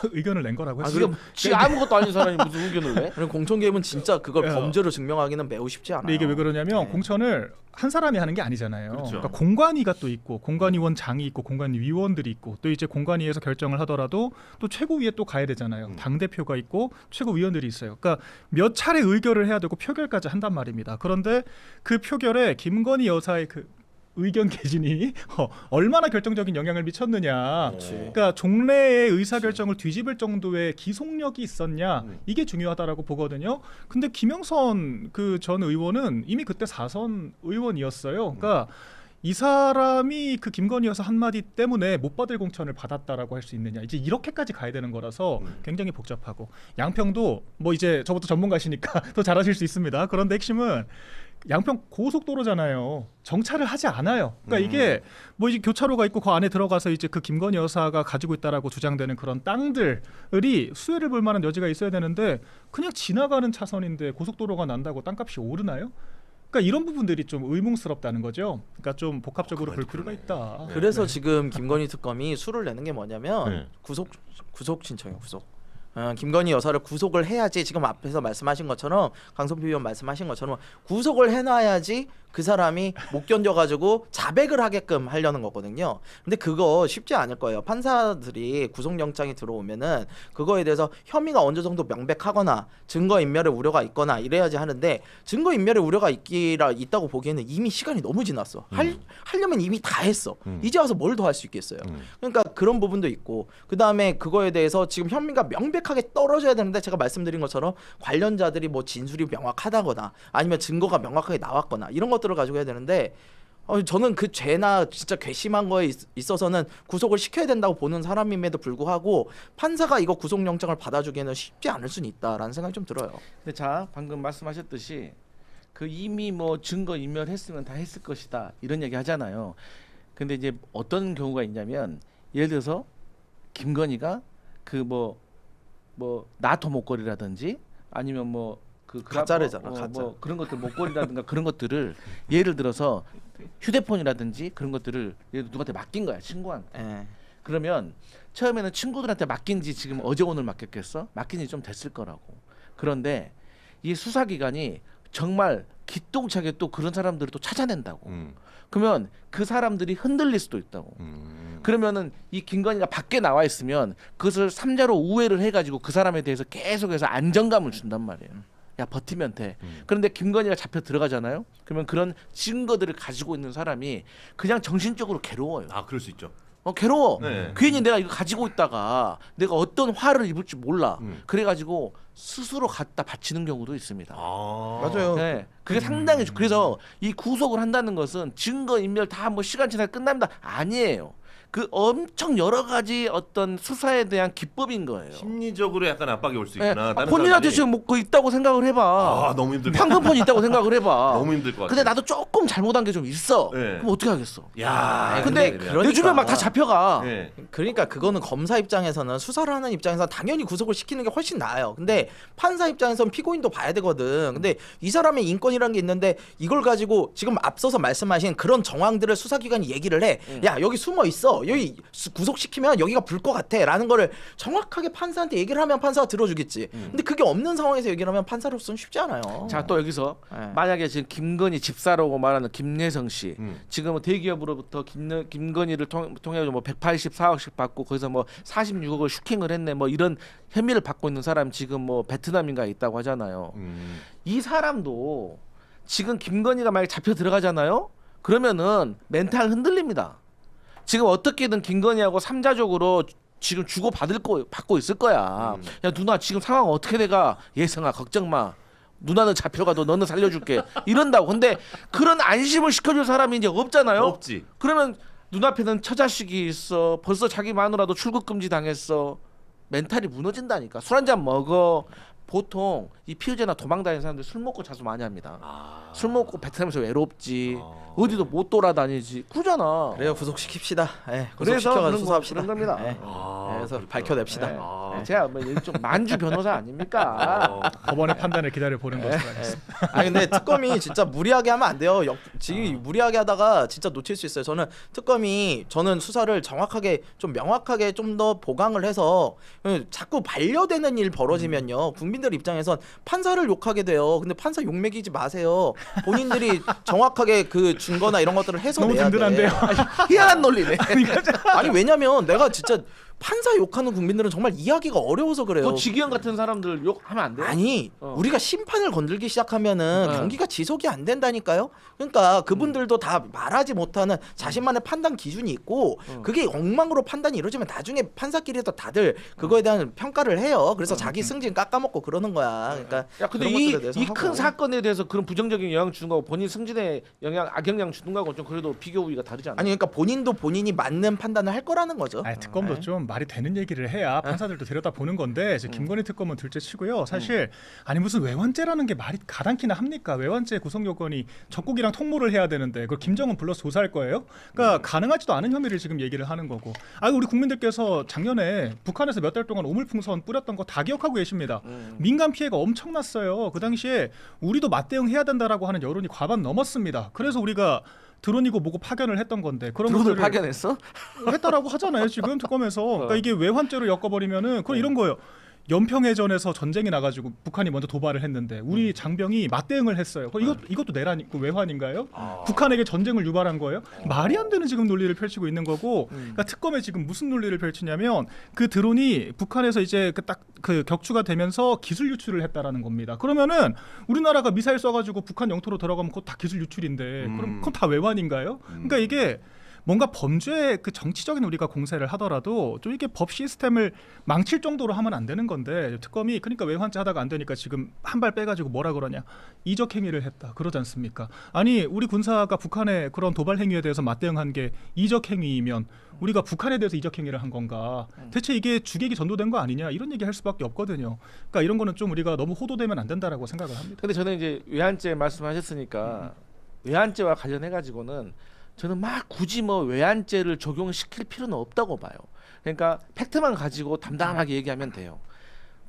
의견을 낸 거라고 했어요. 지금 지 아무것도 아닌 사람이 무슨 의견을 내? 그리고 공천 개입은 진짜 그걸 예. 범죄로 증명하기는 매우 쉽지 않아요. 근데 이게 왜 그러냐면 네. 공천을 한 사람이 하는 게 아니잖아요. 그렇죠. 그러니까 공관위가 또 있고 공관위원장이 있고 공관위원들이 있고 또 이제 공관위에서 결정을 하더라도 또 최고위에 또 가야 되잖아요. 당 대표가 있고 최고위원들이 있어요. 그러니까 몇 차례 의결을 해야 되고 표결까지 한단 말입니다. 그런데 그 표결에 김건희 여사의 그 의견 개진이 얼마나 결정적인 영향을 미쳤느냐. 그러니까 종래의 의사결정을 뒤집을 정도의 기속력이 있었냐. 이게 중요하다라고 보거든요. 근데 김영선 그 전 의원은 이미 그때 4선 의원이었어요. 그러니까 이 사람이 그 김건희 여사 한마디 때문에 못 받을 공천을 받았다라고 할 수 있느냐, 이제 이렇게까지 가야 되는 거라서 굉장히 복잡하고, 양평도 뭐 이제 저부터 전문가시니까 더 잘하실 수 있습니다. 그런데 핵심은 양평 고속도로잖아요. 정차를 하지 않아요. 그러니까 이게 뭐 이제 교차로가 있고 그 안에 들어가서 이제 그 김건희 여사가 가지고 있다라고 주장되는 그런 땅들이 수혜를 볼 만한 여지가 있어야 되는데 그냥 지나가는 차선인데 고속도로가 난다고 땅값이 오르나요? 그러니까 이런 부분들이 좀 의문스럽다는 거죠. 그러니까 좀 복합적으로 볼 필요가 있다. 그래서 지금 김건희 특검이 수를 내는 게 뭐냐면 네. 구속 신청이에요. 구속. 김건희 여사를 구속을 해야지, 지금 앞에서 말씀하신 것처럼, 강성필 의원 말씀하신 것처럼 구속을 해놔야지 그 사람이 못 견뎌가지고 자백을 하게끔 하려는 거거든요. 근데 그거 쉽지 않을 거예요. 판사들이 구속영장이 들어오면은 그거에 대해서 혐의가 어느 정도 명백하거나 증거인멸의 우려가 있거나 이래야지 하는데, 증거인멸의 우려가 있다고 보기에는 이미 시간이 너무 지났어. 하려면 이미 다 했어. 이제 와서 뭘 더 할 수 있겠어요. 그러니까 그런 부분도 있고, 그 다음에 그거에 대해서 지금 혐의가 명백하게 떨어져야 되는데, 제가 말씀드린 것처럼 관련자들이 뭐 진술이 명확하다거나 아니면 증거가 명확하게 나왔거나 이런 것들을 가지고 해야 되는데, 저는 그 죄나 진짜 괘씸한 거에 있어서는 구속을 시켜야 된다고 보는 사람임에도 불구하고 판사가 이거 구속영장을 받아주기에는 쉽지 않을 수는 있다라는 생각이 좀 들어요. 근데 자, 방금 말씀하셨듯이 그 이미 뭐 증거 인멸했으면 다 했을 것이다 이런 얘기 하잖아요. 근데 이제 어떤 경우가 있냐면, 예를 들어서 김건희가 그 뭐 나토 목걸이라든지 아니면 뭐 그 가짜래잖아, 가짜. 뭐 그런 것들, 목걸이라든가 그런 것들을 예를 들어서 휴대폰이라든지 그런 것들을 예를 들어 누구한테 맡긴 거야, 친구한테. 예. 그러면 처음에는 친구들한테 맡긴 지 지금 어제 오늘 맡겼겠어? 맡긴 지 좀 됐을 거라고. 그런데 이 수사기관이 정말 기똥차게 또 그런 사람들을 또 찾아낸다고. 그러면 그 사람들이 흔들릴 수도 있다고. 그러면은 이 김건희가 밖에 나와 있으면 그것을 삼자로 우회를 해가지고 그 사람에 대해서 계속해서 안정감을 준단 말이에요. 야, 버티면 돼. 그런데 김건희가 잡혀 들어가잖아요. 그러면 그런 증거들을 가지고 있는 사람이 그냥 정신적으로 괴로워요. 아, 그럴 수 있죠. 괴로워. 네. 괜히 내가 이거 가지고 있다가 내가 어떤 화를 입을지 몰라. 그래가지고 스스로 갖다 바치는 경우도 있습니다. 맞아요. 네, 그게 상당히 그래서 이 구속을 한다는 것은 증거 인멸 다 뭐 시간 지나 끝납니다. 아니에요. 그 엄청 여러 가지 어떤 수사에 대한 기법인 거예요. 심리적으로 약간 압박이 올 수 네, 있구나. 다른 본인한테 사람들이. 지금 뭐 그거 있다고 생각을 해봐. 아, 너무 힘들 것 같아. 황금폰 있다고 생각을 해봐. 너무 힘들 것 같아. 근데 나도 조금 잘못한 게 좀 있어. 네. 그럼 어떻게 하겠어? 야, 근데 그러니까. 내 주변 막 다 잡혀가. 네. 그러니까 그거는 검사 입장에서는, 수사를 하는 입장에서 당연히 구속을 시키는 게 훨씬 나아요. 근데 판사 입장에서는 피고인도 봐야 되거든. 근데 이 사람의 인권이라는 게 있는데 이걸 가지고 지금 앞서서 말씀하신 그런 정황들을 수사기관이 얘기를 해. 야, 여기 숨어 있어. 여기 구속시키면 여기가 불 것 같아. 라는 거를 정확하게 판사한테 얘기를 하면 판사가 들어주겠지. 근데 그게 없는 상황에서 얘기를 하면 판사로서는 쉽지 않아요. 자, 또 여기서 네. 만약에 지금 김건희 집사라고 말하는 김예성 씨, 지금은 대기업으로부터 김건희를 통해 뭐 184억씩 받고 거기서 뭐 46억을 슈킹을 했네, 뭐 이런 혐의를 받고 있는 사람 지금 뭐 베트남인가에 있다고 하잖아요. 이 사람도 지금 김건희가 만약 잡혀 들어가잖아요. 그러면은 멘탈 흔들립니다. 지금 어떻게든 김건희하고 삼자적으로 지금 주고 받고 있을 거야. 야, 누나 지금 상황 어떻게 돼가? 예성아, 걱정 마. 누나는 잡혀가도 너는 살려줄게. 이런다고. 근데 그런 안심을 시켜줄 사람이 이제 없잖아요. 없지. 그러면 눈앞에는 처자식이 있어. 벌써 자기 마누라도 출국 금지 당했어. 멘탈이 무너진다니까. 술 한잔 먹어. 보통 이 피의자나 도망다니는 사람들 술 먹고 자수 많이 합니다. 술 먹고 베트남에서 외롭지. 어디도 못 돌아다니지. 그러잖아. 그래요, 구속시킵시다. 예, 그래서 구속시켜가지고 그런 수사합시다. 그런 겁니다. 예. 그래서 밝혀냅시다. 네. 제가 뭐 좀 만주 변호사 아닙니까? 법원의 판단을 기다려 보는 것으로 하겠습니다. 아니 근데 특검이 진짜 무리하게 하면 안 돼요. 지금 무리하게 하다가 진짜 놓칠 수 있어요. 저는 수사를 정확하게 좀 명확하게 좀 더 보강을 해서, 자꾸 반려되는 일 벌어지면요, 국민들 입장에선 판사를 욕하게 돼요. 근데 판사 욕 먹이지 마세요. 본인들이 정확하게 그 증거나 이런 것들을 해서 너무 내야 돼. 든든한데요. 희한한 논리네. 아니 왜냐면 내가 진짜 판사 욕하는 국민들은 정말 이해하기가 어려워서 그래요. 뭐 지기현 같은 사람들 욕하면 안 돼? 아니 우리가 심판을 건들기 시작하면은 경기가 지속이 안 된다니까요. 그러니까 그분들도 다 말하지 못하는 자신만의 판단 기준이 있고 그게 엉망으로 판단이 이루어지면 나중에 판사끼리도 다들 그거에 대한 평가를 해요. 그래서 자기 승진 깎아먹고 그러는 거야. 그러니까 야 근데 그런 것들에 대해서 이 큰 하고. 사건에 대해서 그런 부정적인 영향 주는 거고 본인 승진에 악영향 주는 거하고 좀 그래도 비교 우위가 다르지 않나? 아니 그러니까 본인도 본인이 맞는 판단을 할 거라는 거죠. 아니, 특검도 좀 말이 되는 얘기를 해야 판사들도 들여다 보는 건데 이제 김건희 특검은 둘째 치고요. 사실 아니 무슨 외환죄라는 게 말이 가당키나 합니까? 외환죄 구성 요건이 적국이랑 통모를 해야 되는데 그걸 김정은 불러서 조사할 거예요? 그러니까 가능하지도 않은 혐의를 지금 얘기를 하는 거고. 아 우리 국민들께서 작년에 북한에서 몇 달 동안 오물풍선 뿌렸던 거 다 기억하고 계십니다. 민간 피해가 엄청났어요. 그 당시에 우리도 맞대응해야 된다라고 하는 여론이 과반 넘었습니다. 그래서 우리가 드론이고 뭐고 파견을 했던 건데 그런 드론을 것들을 파견했어? 했다라고 하잖아요 지금 특검에서. 그러니까 이게 외환죄로 엮어버리면은 그건 이런 거예요. 연평해전에서 전쟁이 나가지고 북한이 먼저 도발을 했는데 우리 장병이 맞대응을 했어요. 이것도 내란 그 외환인가요? 북한에게 전쟁을 유발한 거예요? 말이 안 되는 지금 논리를 펼치고 있는 거고. 그러니까 특검에 지금 무슨 논리를 펼치냐면 그 드론이 북한에서 이제 그 격추가 되면서 기술 유출을 했다라는 겁니다. 그러면은 우리나라가 미사일 쏴가지고 북한 영토로 들어가면 그거 다 기술 유출인데 그럼 그건 다 외환인가요? 그러니까 이게 뭔가 범죄 그 정치적인 우리가 공세를 하더라도 좀 이게 법 시스템을 망칠 정도로 하면 안 되는 건데 특검이 그러니까 외환죄 하다가 안 되니까 지금 한 발 빼가지고 뭐라 그러냐 이적 행위를 했다 그러지 않습니까? 아니 우리 군사가 북한의 그런 도발 행위에 대해서 맞대응한 게 이적 행위이면 우리가 북한에 대해서 이적 행위를 한 건가? 대체 이게 주객이 전도된 거 아니냐 이런 얘기 할 수밖에 없거든요. 그러니까 이런 거는 좀 우리가 너무 호도되면 안 된다라고 생각을 합니다. 근데 저는 이제 외환죄 말씀하셨으니까 외환죄와 관련해 가지고는 저는 막 굳이 뭐 외환죄를 적용시킬 필요는 없다고 봐요. 그러니까 팩트만 가지고 담담하게 얘기하면 돼요.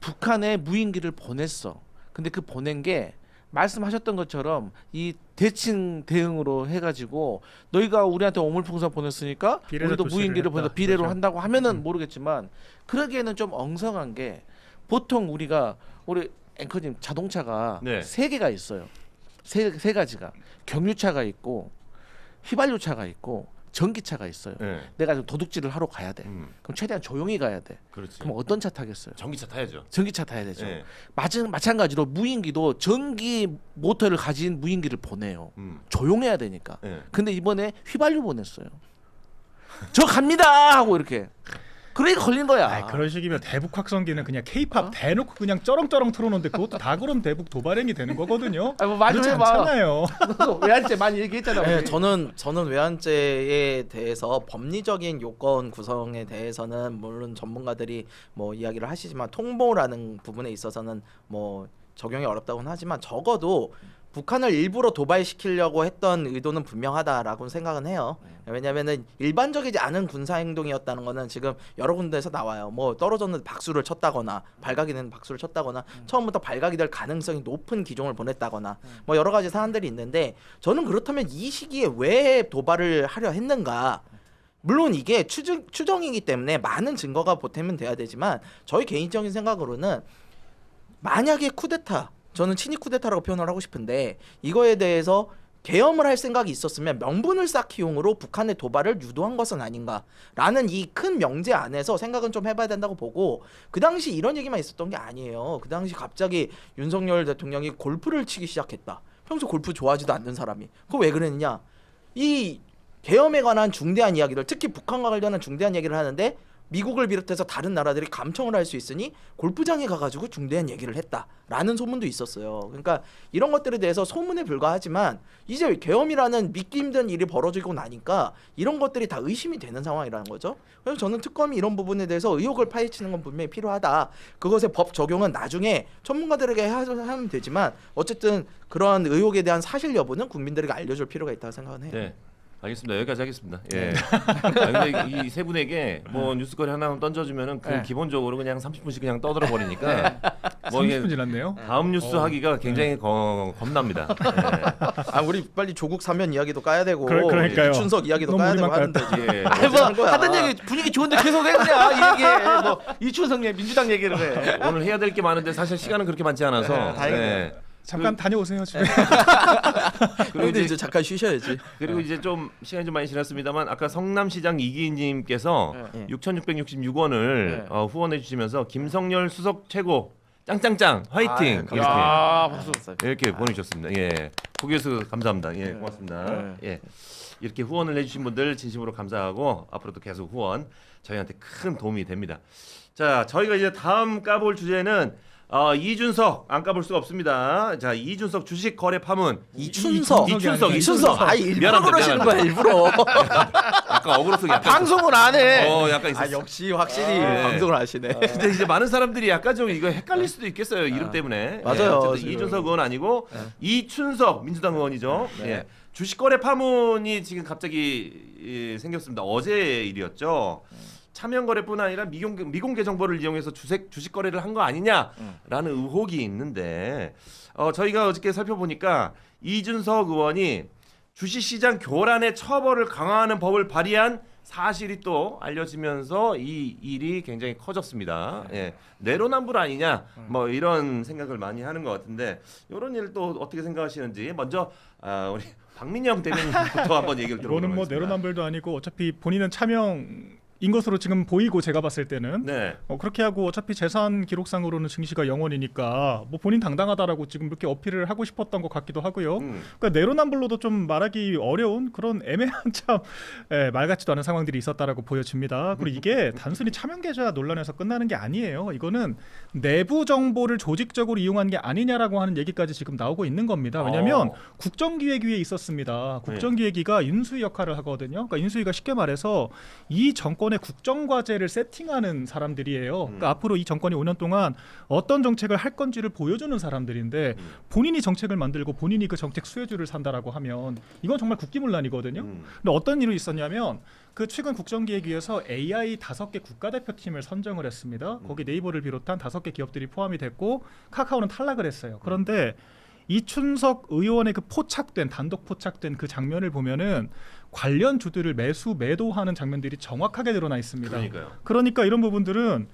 북한에 무인기를 보냈어. 근데 그 보낸 게 말씀하셨던 것처럼 이 대칭 대응으로 해가지고 너희가 우리한테 오물풍선 보냈으니까 비례적 우리도 조치를 무인기를 했다. 보내서 비례로 그렇죠. 한다고 하면은 모르겠지만 그러기에는 좀 엉성한 게 보통 우리 앵커님 자동차가 네. 세 개가 있어요. 세 가지가 경유차가 있고 휘발유차가 있고 전기차가 있어요. 네. 내가 좀 도둑질을 하러 가야 돼. 그럼 최대한 조용히 가야 돼. 그렇지. 그럼 어떤 차 타겠어요? 전기차 타야죠. 전기차 타야 되죠. 네. 마찬가지로 무인기도 전기 모터를 가진 무인기를 보내요. 조용해야 되니까. 네. 근데 이번에 휘발유 보냈어요. 저 갑니다 하고 이렇게. 그러니까 걸린 거야. 아이, 그런 식이면 대북 확성기는 그냥 K-팝 대놓고 그냥 쩌렁쩌렁 틀어놓는데 그것도 다 그럼 대북 도발행위 되는 거거든요. 뭐 말 좀 그렇지 해봐. 않잖아요. 외환죄 많이 얘기했잖아. 네, 우리. 저는 외환죄에 대해서 법리적인 요건 구성에 대해서는 물론 전문가들이 뭐 이야기를 하시지만 통보라는 부분에 있어서는 뭐 적용이 어렵다고는 하지만 적어도 북한을 일부러 도발시키려고 했던 의도는 분명하다라고 생각은 해요. 왜냐하면은 일반적이지 않은 군사 행동이었다는 거는 지금 여러 군데에서 나와요. 뭐 떨어졌는데 박수를 쳤다거나 발각이 된 박수를 쳤다거나 처음부터 발각이 될 가능성이 높은 기종을 보냈다거나 뭐 여러 가지 사안들이 있는데 저는 그렇다면 이 시기에 왜 도발을 하려 했는가? 물론 이게 추정이기 때문에 많은 증거가 보태면 돼야 되지만 저희 개인적인 생각으로는 만약에 쿠데타 저는 친위 쿠데타라고 표현을 하고 싶은데 이거에 대해서 계엄을 할 생각이 있었으면 명분을 쌓기용으로 북한의 도발을 유도한 것은 아닌가라는 이 큰 명제 안에서 생각은 좀 해봐야 된다고 보고 그 당시 이런 얘기만 있었던 게 아니에요. 그 당시 갑자기 윤석열 대통령이 골프를 치기 시작했다. 평소 골프 좋아하지도 않는 사람이. 그거 왜 그랬느냐. 이 계엄에 관한 중대한 이야기를 특히 북한과 관련한 중대한 얘기를 하는데 미국을 비롯해서 다른 나라들이 감청을 할 수 있으니 골프장에 가가지고 중대한 얘기를 했다라는 소문도 있었어요. 그러니까 이런 것들에 대해서 소문에 불과하지만 이제 계엄이라는 믿기 힘든 일이 벌어지고 나니까 이런 것들이 다 의심이 되는 상황이라는 거죠. 그래서 저는 특검이 이런 부분에 대해서 의혹을 파헤치는 건 분명히 필요하다. 그것의 법 적용은 나중에 전문가들에게 하면 되지만 어쨌든 그러한 의혹에 대한 사실 여부는 국민들에게 알려줄 필요가 있다고 생각은 해요. 네. 알겠습니다. 여기까지 하겠습니다. 예. 근데 이 세 분에게 뭐 뉴스거리 하나 던져주면은 그 네. 기본적으로 그냥 30분씩 그냥 떠들어 버리니까 뭐 이게 30분 지났네요. 다음 뉴스 하기가 굉장히 겁납니다. 예. 아 우리 빨리 조국 사면 이야기도 까야 되고 그러니까요. 이춘석 이야기도 너무 까야 되고 우리만 하는데 예. 아니 뭐 하는 거야. 하던 얘기 분위기 좋은데 계속 해 그냥 이 얘기해. 뭐 이춘석 민주당 얘기를 해. 오늘 해야 될 게 많은데 사실 시간은 그렇게 많지 않아서 네, 다행이네요. 예. 잠깐 다녀오세요 집에. 그리고 근데 이제 이제 잠깐 쉬셔야지. 그리고 이제 좀 시간이 좀 많이 지났습니다만 아까 성남시장 이기님께서 네. 6,666원을 네. 후원해 주시면서 김성열 수석 최고 짱짱짱 화이팅 아, 야, 박수. 이렇게 보내주셨습니다. 예, 고교수 감사합니다. 예, 고맙습니다. 네. 예, 이렇게 후원을 해주신 분들 진심으로 감사하고 앞으로도 계속 후원 저희한테 큰 도움이 됩니다. 자, 저희가 이제 다음 까볼 주제는 이준석 안 까볼 수가 없습니다. 자, 이준석 주식 거래 파문. 이춘석. 이춘석. 아 일부러 미안합니다, 그러시는 거야 일부러. 약간 어그로성이 약간 방송을 안 해. 약간 있었어. 아 역시 확실히 네. 방송을 하시네. 근데 이제 많은 사람들이 약간 좀 이거 헷갈릴 수도 있겠어요 이름 때문에. 맞아요, 예, 어쨌든 지금. 이준석 의원 아니고 이춘석 민주당 의원이죠. 네. 예. 주식거래 파문이 지금 갑자기 생겼습니다. 어제 일이었죠. 차명거래뿐 아니라 미공개 정보를 이용해서 주식 거래를 한 거 아니냐라는 의혹이 있는데 저희가 어저께 살펴보니까 이준석 의원이 주식시장 교란의 처벌을 강화하는 법을 발의한 사실이 또 알려지면서 이 일이 굉장히 커졌습니다. 예, 내로남불 아니냐 뭐 이런 생각을 많이 하는 것 같은데 이런 일 또 어떻게 생각하시는지 먼저 우리 박민영 대변인부터 한번 얘기를 들어보도록 이거는 뭐 하겠습니다. 내로남불도 아니고 어차피 본인은 차명인 것으로 지금 보이고 제가 봤을 때는 네. 그렇게 하고 어차피 재산 기록상으로는 증시가 0원이니까 뭐 본인 당당하다라고 지금 이렇게 어필을 하고 싶었던 것 같기도 하고요. 그러니까 내로남불로도 좀 말하기 어려운 그런 애매한 참 말 같지도 않은 상황들이 있었다라고 보여집니다. 그리고 이게 단순히 차명계좌 논란에서 끝나는 게 아니에요. 이거는 내부 정보를 조직적으로 이용한 게 아니냐라고 하는 얘기까지 지금 나오고 있는 겁니다. 왜냐하면 국정기획위에 있었습니다. 국정기획위가 인수위 역할을 하거든요. 그러니까 인수위가 쉽게 말해서 이 정권의 국정과제를 세팅하는 사람들이에요. 그러니까 앞으로 이 정권이 5년 동안 어떤 정책을 할 건지를 보여주는 사람들인데 본인이 정책을 만들고 본인이 그 정책 수혜주를 산다라고 하면 이건 정말 국기문란이거든요. 근데 어떤 일이 있었냐면 그 최근 국정기획위에서 AI 5개 국가대표팀을 선정을 했습니다. 거기 네이버를 비롯한 5개 기업들이 포함이 됐고 카카오는 탈락을 했어요. 그런데 이춘석 의원의 그 단독 포착된 그 장면을 보면은 관련 주들을 매도하는 장면들이 정확하게 드러나 있습니다. 그러니까요. 그러니까 이런 부분들은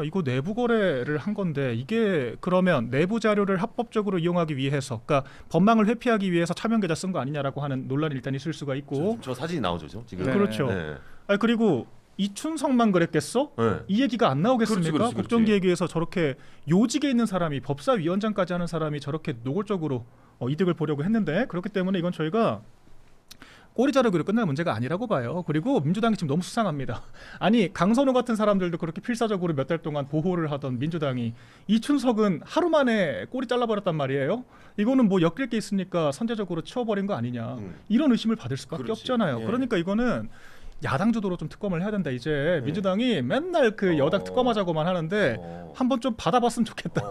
이거 내부 거래를 한 건데 이게 그러면 내부 자료를 합법적으로 이용하기 위해서, 그러니까 법망을 회피하기 위해서 차명 계좌 쓴 거 아니냐라고 하는 논란이 일단 있을 수가 있고. 저 사진이 나오죠 지금. 네. 그렇죠. 네. 그리고 이춘석만 그랬겠어? 네. 이 얘기가 안 나오겠습니까? 그렇지. 국정기획위에서 저렇게 요직에 있는 사람이, 법사위원장까지 하는 사람이 저렇게 노골적으로 이득을 보려고 했는데, 그렇기 때문에 이건 저희가 꼬리 자르기로 끝날 문제가 아니라고 봐요. 그리고 민주당이 지금 너무 수상합니다. 아니 강선우 같은 사람들도 그렇게 필사적으로 몇 달 동안 보호를 하던 민주당이 이춘석은 하루 만에 꼬리 잘라버렸단 말이에요. 이거는 뭐 엮일 게 있으니까 선제적으로 치워버린 거 아니냐, 이런 의심을 받을 수밖에 그렇지. 없잖아요. 예. 그러니까 이거는 야당 주도로 좀 특검을 해야 된다. 이제 민주당이 맨날 그 여당 특검하자고만 하는데 한번 좀 받아봤으면 좋겠다.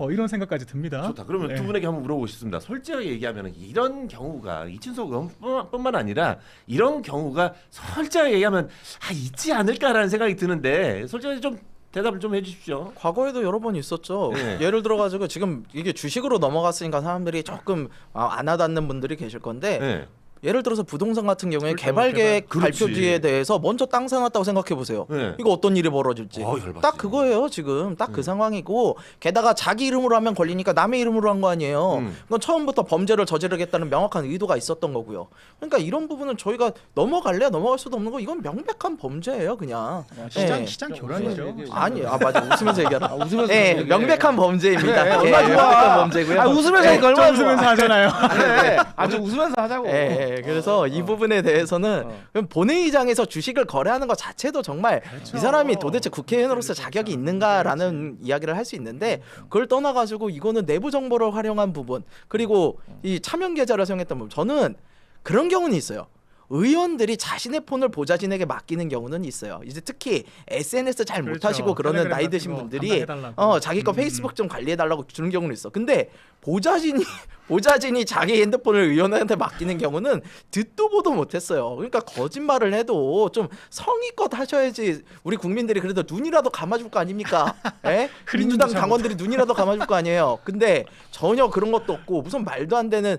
이런 생각까지 듭니다. 좋다. 그러면 네. 두 분에게 한번 물어보고 싶습니다. 솔직하게 얘기하면 이런 경우가 이춘석 의원뿐만 아니라 이런 경우가 솔직하게 얘기하면 있지 않을까라는 생각이 드는데 솔직하게 좀 대답을 좀 해주십시오. 과거에도 여러 번 있었죠. 네. 예를 들어가지고 지금 이게 주식으로 넘어갔으니까 사람들이 조금 안 와닿는 분들이 계실 건데 네. 예를 들어서 부동산 같은 경우에 그렇죠. 개발 계획 그렇지. 발표지에 대해서 먼저 땅 사놨다고 생각해 보세요. 네. 이거 어떤 일이 벌어질지. 열받지. 딱 그거예요 지금. 딱 그 상황이고 게다가 자기 이름으로 하면 걸리니까 남의 이름으로 한 거 아니에요. 그건 처음부터 범죄를 저지르겠다는 명확한 의도가 있었던 거고요. 그러니까 이런 부분은 저희가 넘어갈래야 넘어갈 수도 없는 거. 이건 명백한 범죄예요 그냥. 네. 시장 교란이죠. 아니 맞아 웃으면서 얘기하라. 웃으면서 네, 얘기해. 명백한 범죄입니다. 네, 예, 얼마나 좋아. 명백한 범죄고요. 웃으면서 하니까 얼마나 좀 웃으면서 좋아. 하잖아요. 그래. 아주 웃으면서 하자고. 예, 그래서 이 부분에 대해서는 그럼 본회의장에서 주식을 거래하는 것 자체도 정말 이 사람이 도대체 국회의원으로서 자격이 있는가라는 이야기를 할 수 있는데 그걸 떠나가지고 이거는 내부 정보를 활용한 부분 그리고 이 차명 계좌를 사용했던 부분 저는 그런 경우는 있어요. 의원들이 자신의 폰을 보좌진에게 맡기는 경우는 있어요. 이제 특히 SNS 잘 그렇죠. 못하시고 그러는 텔레그램 나이 같은 드신 거 분들이 담당해달라고. 자기 거 페이스북 좀 관리해달라고 주는 경우는 있어. 근데 보좌진이 자기 핸드폰을 의원한테 맡기는 경우는 듣도 보도 못했어요. 그러니까 거짓말을 해도 좀 성의껏 하셔야지 우리 국민들이 그래도 눈이라도 감아줄 거 아닙니까? 예? 민주당 당원들이 눈이라도 감아줄 거 아니에요. 근데 전혀 그런 것도 없고 무슨 말도 안 되는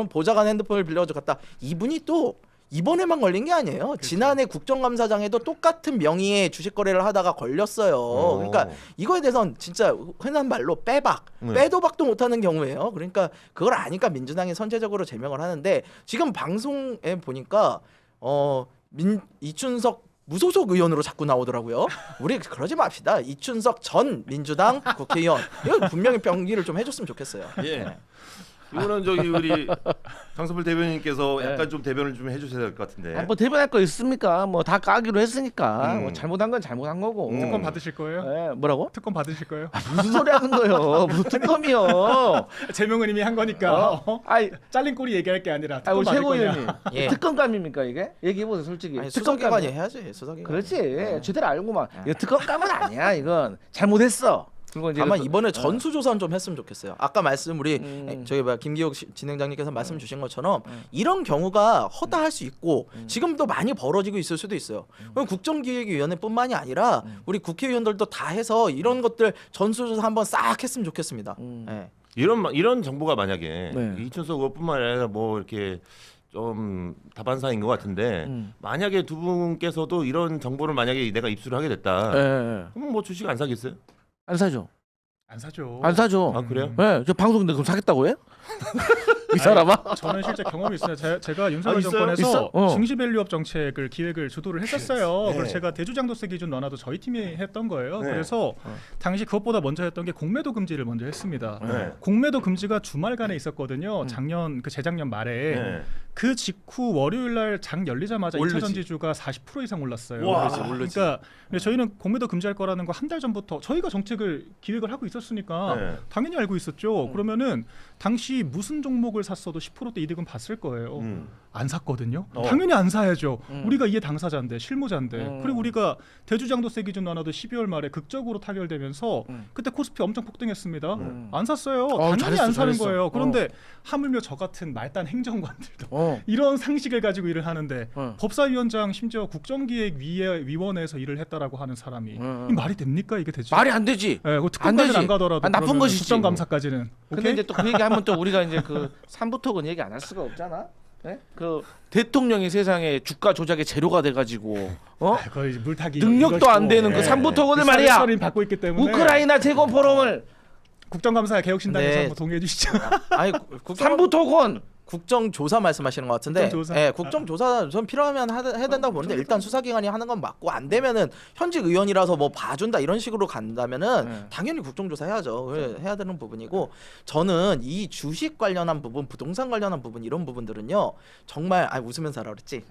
보좌관 핸드폰을 빌려가지고 갔다. 이분이 또 이번에만 걸린 게 아니에요. 지난해 국정감사장에도 똑같은 명의의 주식 거래를 하다가 걸렸어요. 그러니까 이거에 대해서는 진짜 흔한 말로 빼박, 빼도 박도 못하는 경우예요. 그러니까 그걸 아니까 민주당이 선제적으로 제명을 하는데 지금 방송에 보니까 이춘석 무소속 의원으로 자꾸 나오더라고요. 우리 그러지 맙시다. 이춘석 전 민주당 국회의원 이거 분명히 병기를 좀 해줬으면 좋겠어요. 예. 이거는 저기 우리 강서불 대변인께서 약간 좀 대변을 좀 해주셔야 될 것 같은데. 뭐 대변할 거 있습니까? 뭐 다 까기로 했으니까 뭐 잘못한 건 잘못한 거고. 특검 받으실 거예요? 예, 뭐라고? 특검 받으실 거예요? 무슨 소리 하는 거예요? 무슨 특검이요? 제명은 이미 한 거니까 아이, 잘린 꼬리 얘기할 게 아니라 아이고 특검 받을 최고 의원님, 거냐. 예. 특검감입니까 이게? 얘기해 보세요, 솔직히. 아니, 수사기관이 해야지. 수사기관. 그렇지. 제대로 알고만. 이거 특검감은 아니야. 이건 잘못했어. 그리고 이제 다만 이번에 전수조사는 좀 했으면 좋겠어요. 아까 말씀 우리 저기 김기욱 진행장님께서 말씀 주신 것처럼 이런 경우가 허다할 수 있고 지금도 많이 벌어지고 있을 수도 있어요. 그럼 국정기획위원회뿐만이 아니라 우리 국회의원들도 다 해서 이런 것들 전수조사 한번 싹 했으면 좋겠습니다. 네. 이런 정보가 만약에 네. 이춘석 의원뿐만 아니라 뭐 이렇게 좀 다반사인 것 같은데 만약에 두 분께서도 이런 정보를 만약에 내가 입수를 하게 됐다. 예. 그럼 뭐 주식 안 사겠어요? 안 사죠. 안 사죠. 안 사죠. 아 그래요? 네, 저 방송인데 그럼 사겠다고 해요? 이 사람아? 저는 실제 경험이 있어요. 제가 윤석열 있어요? 정권에서 있어? 증시밸류업 정책을 기획을 주도를 했었어요. 네. 그래서 제가 대주장도세 기준 완화도 저희 팀이 했던 거예요. 네. 그래서 당시 그것보다 먼저 했던 게 공매도 금지를 먼저 했습니다. 네. 공매도 금지가 주말간에 있었거든요. 작년 재작년 말에 네. 그 직후 월요일 날 장 열리자마자 오르지. 2차 전지주가 40% 이상 올랐어요. 와, 오르지. 그러니까 근데 저희는 공매도 금지할 거라는 거 한 달 전부터 저희가 정책을 기획을 하고 있었으니까 네. 당연히 알고 있었죠. 그러면은 당시 무슨 종목을 샀어도 10%대 이득은 봤을 거예요. 안 샀거든요. 당연히 안 사야죠. 우리가 이해 당사자인데 실무자인데. 그리고 우리가 대주장도세 기준 완화도 12월 말에 극적으로 타결되면서 그때 코스피 엄청 폭등했습니다. 안 샀어요. 당연히 잘했어, 안 사는 잘했어. 거예요. 그런데 하물며 저 같은 말단 행정관들도 이런 상식을 가지고 일을 하는데 법사위원장 심지어 국정기획위원회에서 일을 했다라고 하는 사람이 이 말이 됩니까 이게 대체? 말이 안 되지. 네, 그 안 특검까지는 되지. 안 가더라도 아, 나쁜 그러면은 것이지. 국정감사까지는. 근데 오케이? 이제 또 그 얘기하면 또 우리가 이제 그 삼부토건 얘기 안 할 수가 없잖아. 네? 그 대통령이 세상에 주가 조작의 재료가 돼가지고 거의 물타기 능력도 안 되는 그 삼부토건을 말이야. 를 받고 있기 때문에 우크라이나 재건 포럼을 국정감사 개혁신당에서 네. 한번 동의해 주시죠. 아니 삼부토건 국정조사 말씀하시는 것 같은데 국정조사. 예, 국정조사 전 필요하면 해야 된다고 보는데 일단 수사기관이 하는 건 맞고 안 되면은 현직 의원이라서 뭐 봐준다 이런 식으로 간다면은 당연히 국정조사 해야죠. 해야 되는 부분이고 저는 이 주식 관련한 부분, 부동산 관련한 부분 이런 부분들은요 정말 웃으면서 하라 그랬지.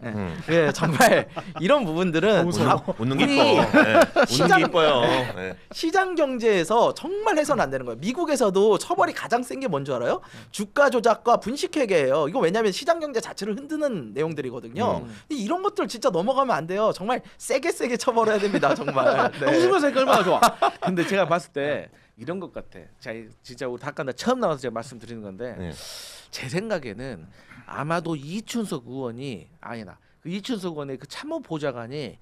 예, 정말 이런 부분들은 다 웃는 게 우리 이뻐. 네. 웃는 시장- 게 이뻐요. 네. 시장 경제에서 정말 해서는 안 되는 거예요. 미국에서도 처벌이 가장 센 게 뭔지 알아요? 주가 조작과 분식회계예요. 이거 왜냐하면 시장 경제 자체를 흔드는 내용들이거든요. 근데 이런 것들 진짜 넘어가면 안 돼요. 정말 세게 처벌해야 됩니다. 정말. 네. 웃으면서 하니까 얼마나 좋아. 근데 제가 봤을 때 이런 것 같아. 자, 진짜 우리 닭간다 처음 나와서 제가 말씀드리는 건데 네. 제 생각에는 아마도 이춘석 의원이 그 이춘석 의원의 그 참모 보좌관이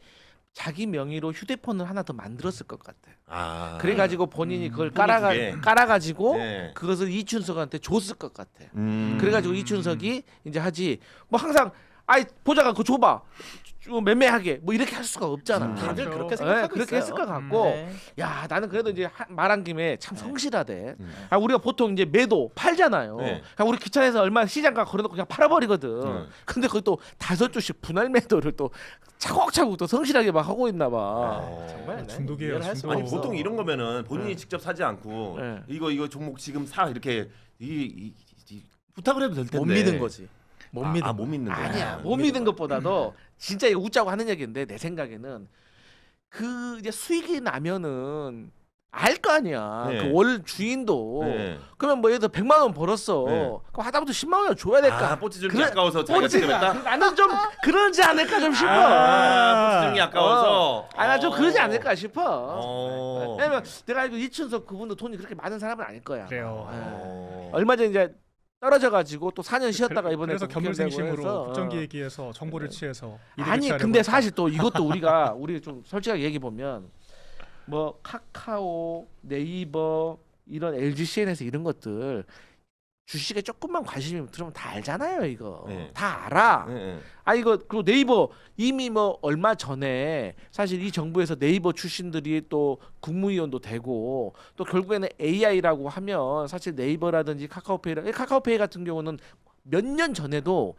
자기 명의로 휴대폰을 하나 더 만들었을 것 같아. 아. 그래가지고 본인이 그걸 폰을 두 개. 깔아가지고 네. 그것을 이춘석한테 줬을 것 같아. 음. 그래가지고 이춘석이 이제 하지 뭐 항상 보좌관 그거 줘봐 좀 매매하게 뭐 이렇게 할 수가 없잖아. 다들 그렇죠. 그렇게 생각하고 그렇게 있어요. 했을 것 같고 네. 야 나는 그래도 이제 말한 김에 참 성실하대. 우리가 보통 이제 매도 팔잖아요. 네. 그냥 우리 귀찮아서 얼마 시장가 걸어놓고 그냥 팔아버리거든. 근데 거기 또 5주씩 분할 매도를 또 차곡차곡 또 성실하게 막 하고 있나 봐. 정말 네, 중독이에요, 이해를 할 수가 아니 중독. 없어. 보통 이런 거면은 본인이 직접 사지 않고 네. 이거 종목 지금 사 이렇게 이 부탁을 해도 될 텐데 못 믿은 거지. 못 믿은. 못 믿는 거야. 아니야 못 믿은 것보다도 진짜 이거 웃자고 하는 얘기인데 내 생각에는 그 이제 수익이 나면은 알 거 아니야. 네. 그 월 주인도 네. 그러면 뭐 예를 들어 100만 원 벌었어. 네. 그럼 하다못해 10만 원을 줘야 될까? 뽀찌 주는 게 그래, 아까워서 자기가 지금 했다. 나는 좀 그러지 않을까 좀 싶어. 뽀찌 주는 게 아까워서. 나 좀 그러지 않을까 싶어. 어. 왜냐면 내가 알고 이춘석 그분도 돈이 그렇게 많은 사람은 아닐 거야. 그래요. 어. 얼마 전에 이제 떨어져가지고 또 4년 쉬었다가 이번에 그래서 또 국회의원 되고 겸물생심으로 해서. 국정기획위에서 정보를 취해서 이득을 아니 취하려고 근데 했다. 사실 또 이것도 우리 좀 솔직하게 얘기해 보면 뭐 카카오, 네이버 이런 LG CN에서 이런 것들 주식에 조금만 관심이 들으면 다 알잖아요, 이거. 네. 다 알아. 예. 아 이거 그리고 네이버 이미 뭐 얼마 전에 사실 이 정부에서 네이버 출신들이 또 국무위원도 되고 또 결국에는 AI라고 하면 사실 네이버라든지 카카오페이 같은 경우는 몇 년 전에도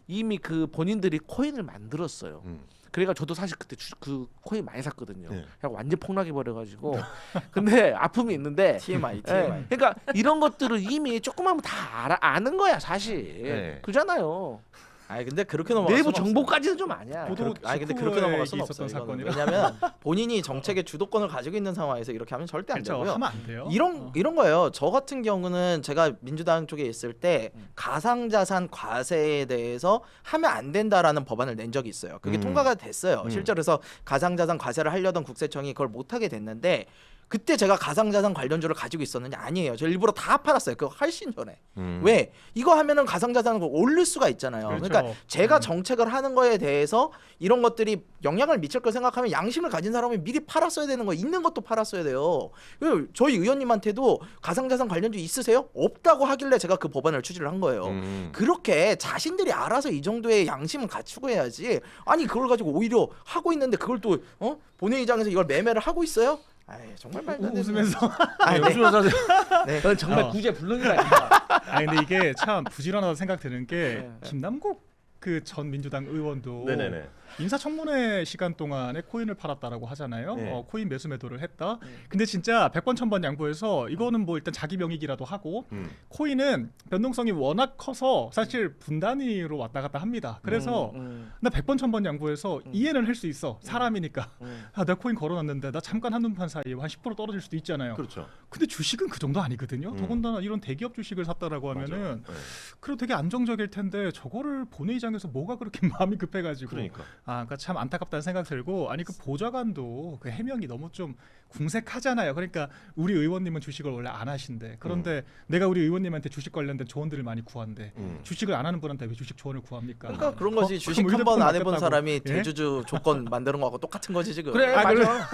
이미 그 본인들이 코인을 만들었어요. 그래가 저도 사실 그때 그 코인 많이 샀거든요. 네. 그냥 완전 폭락해 버려가지고. 근데 아픔이 있는데. TMI. 예, 그러니까 이런 것들을 이미 조금만 다 아는 거야 사실. 네. 그잖아요. 아니 근데 그렇게 넘어갈 내부 수는 정보까지는 좀 아니야. 보도 아니 근데 그렇게 넘어갈 수는 있었던 없어요. 이거는. 사건이라. 왜냐하면 본인이 정책의 주도권을 가지고 있는 상황에서 이렇게 하면 절대 안 그렇죠. 되고요. 하면 안 돼요. 이런 거예요. 저 같은 경우는 제가 민주당 쪽에 있을 때 가상자산 과세에 대해서 하면 안 된다라는 법안을 낸 적이 있어요. 그게 통과가 됐어요. 실제로 그래서 가상자산 과세를 하려던 국세청이 그걸 못하게 됐는데 그때 제가 가상자산 관련주를 가지고 있었느냐 아니에요. 저 일부러 다 팔았어요. 그거 훨씬 전에. 왜? 이거 하면은 가상자산을 오를 수가 있잖아요. 그렇죠. 그러니까 제가 정책을 하는 거에 대해서 이런 것들이 영향을 미칠 걸 생각하면 양심을 가진 사람이 미리 팔았어야 되는 거 있는 것도 팔았어야 돼요. 저희 의원님한테도 가상자산 관련주 있으세요? 없다고 하길래 제가 그 법안을 추진을 한 거예요. 그렇게 자신들이 알아서 이 정도의 양심은 갖추고 해야지. 아니 그걸 가지고 오히려 하고 있는데 그걸 또 본회의장에서 이걸 매매를 하고 있어요? 아이 정말 말도 안 되는 웃으면서. 아, 네. 웃으면서 하세요. 네. 그건 정말 어. 구제불능이라니까. 아 근데 이게 참 부지런하다 생각 드는 게 네. 김남국 그 전 민주당 의원도 네네네. 인사청문회 시간 동안에 코인을 팔았다라고 하잖아요. 네. 코인 매수 매도를 했다. 근데 진짜 100번 1000번 양보해서 이거는 뭐 일단 자기 명의기라도 하고 코인은 변동성이 워낙 커서 사실 분단위로 왔다 갔다 합니다. 그래서 나 100번 1000번 양보해서 이해는 할 수 있어. 사람이니까. 아, 나 코인 걸어놨는데 나 잠깐 한눈판 사이에 한 10% 떨어질 수도 있잖아요. 그렇죠. 근데 주식은 그 정도 아니거든요. 더군다나 이런 대기업 주식을 샀다라고 하면은 네. 그래도 되게 안정적일 텐데 저거를 본회의장에서 뭐가 그렇게 마음이 급해가지고 그러니까. 그러니까 참 안타깝다는 생각 들고 아니 그 보좌관도 그 해명이 너무 좀 궁색하잖아요. 그러니까 우리 의원님은 주식을 원래 안 하신대. 그런데 내가 우리 의원님한테 주식 관련된 조언들을 많이 구한대. 주식을 안 하는 분한테 왜 주식 조언을 구합니까? 그러니까 그런 거지. 주식 그럼 한 번 안 휴대폰 해본 사람이 예? 대주주 조건 만드는 거하고 똑같은 거지 지금. 그래 아, 맞아.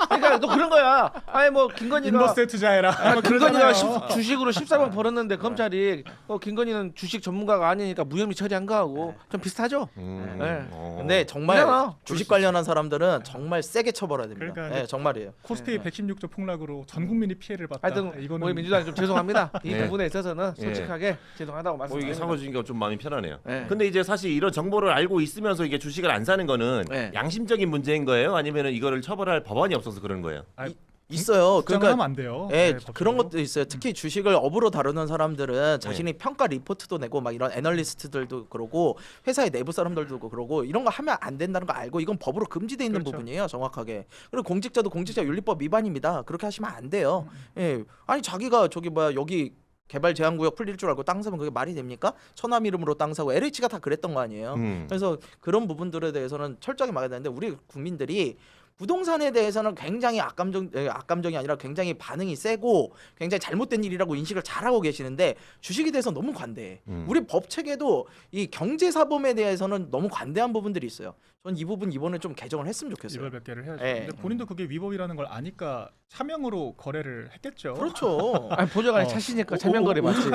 그러니까 너 그런 거야. 아니 뭐 김건희가 인버스에 투자해라. 뭐 김건희가 그러잖아요. 주식으로 14번 벌었는데 검찰이 김건희는 주식 전문가가 아니니까 무혐의 처리한 거하고 좀 비슷하죠. 네. 근데 정말 그래요. 주식 관련한 사람들은 정말 세게 처벌해야 됩니다. 그러니까 네, 정말이에요. 코스피 116조 폭락으로 전 국민이 피해를 봤다. 하여튼 이거는 우리 민주당이 좀 죄송합니다. 이 네. 부분에 있어서는 솔직하게 죄송하다고 뭐 이게 말씀드립니다. 사과 주니까 좀 마음이 편하네요. 네. 근데 이제 사실 이런 정보를 알고 있으면서 이게 주식을 안 사는 거는 네. 양심적인 문제인 거예요? 아니면 이거를 처벌할 법안이 없어서 그런 거예요? 아, 있어요. 걱정하면 그러니까 안 돼요. 예, 네, 그런 법적으로. 것도 있어요. 특히 주식을 업으로 다루는 사람들은 자신이 평가 리포트도 내고 막 이런 애널리스트들도 그러고 회사의 내부 사람들도 그러고 이런 거 하면 안 된다는 거 알고 이건 법으로 금지돼 있는 그렇죠. 부분이에요, 정확하게. 그리고 공직자도 공직자윤리법 위반입니다. 그렇게 하시면 안 돼요. 예, 아니 자기가 저기 뭐야 여기 개발 제한구역 풀릴 줄 알고 땅 사면 그게 말이 됩니까? 천암 이름으로 땅 사고 LH가 다 그랬던 거 아니에요. 그래서 그런 부분들에 대해서는 철저하게 막아야 되는데 우리 국민들이 부동산에 대해서는 굉장히 악감정이 아니라 굉장히 반응이 세고 굉장히 잘못된 일이라고 인식을 잘하고 계시는데 주식에 대해서 너무 관대해. 우리 법 체계도 이 경제사범에 대해서는 너무 관대한 부분들이 있어요. 전 이 부분 이번에 좀 개정을 했으면 좋겠어요. 일벌 몇 개를 해야죠. 예. 근데 본인도 그게 위법이라는 걸 아니까 차명으로 거래를 했겠죠. 그렇죠. 아니 보좌관이 어. 차시니까 차명거래 맞지.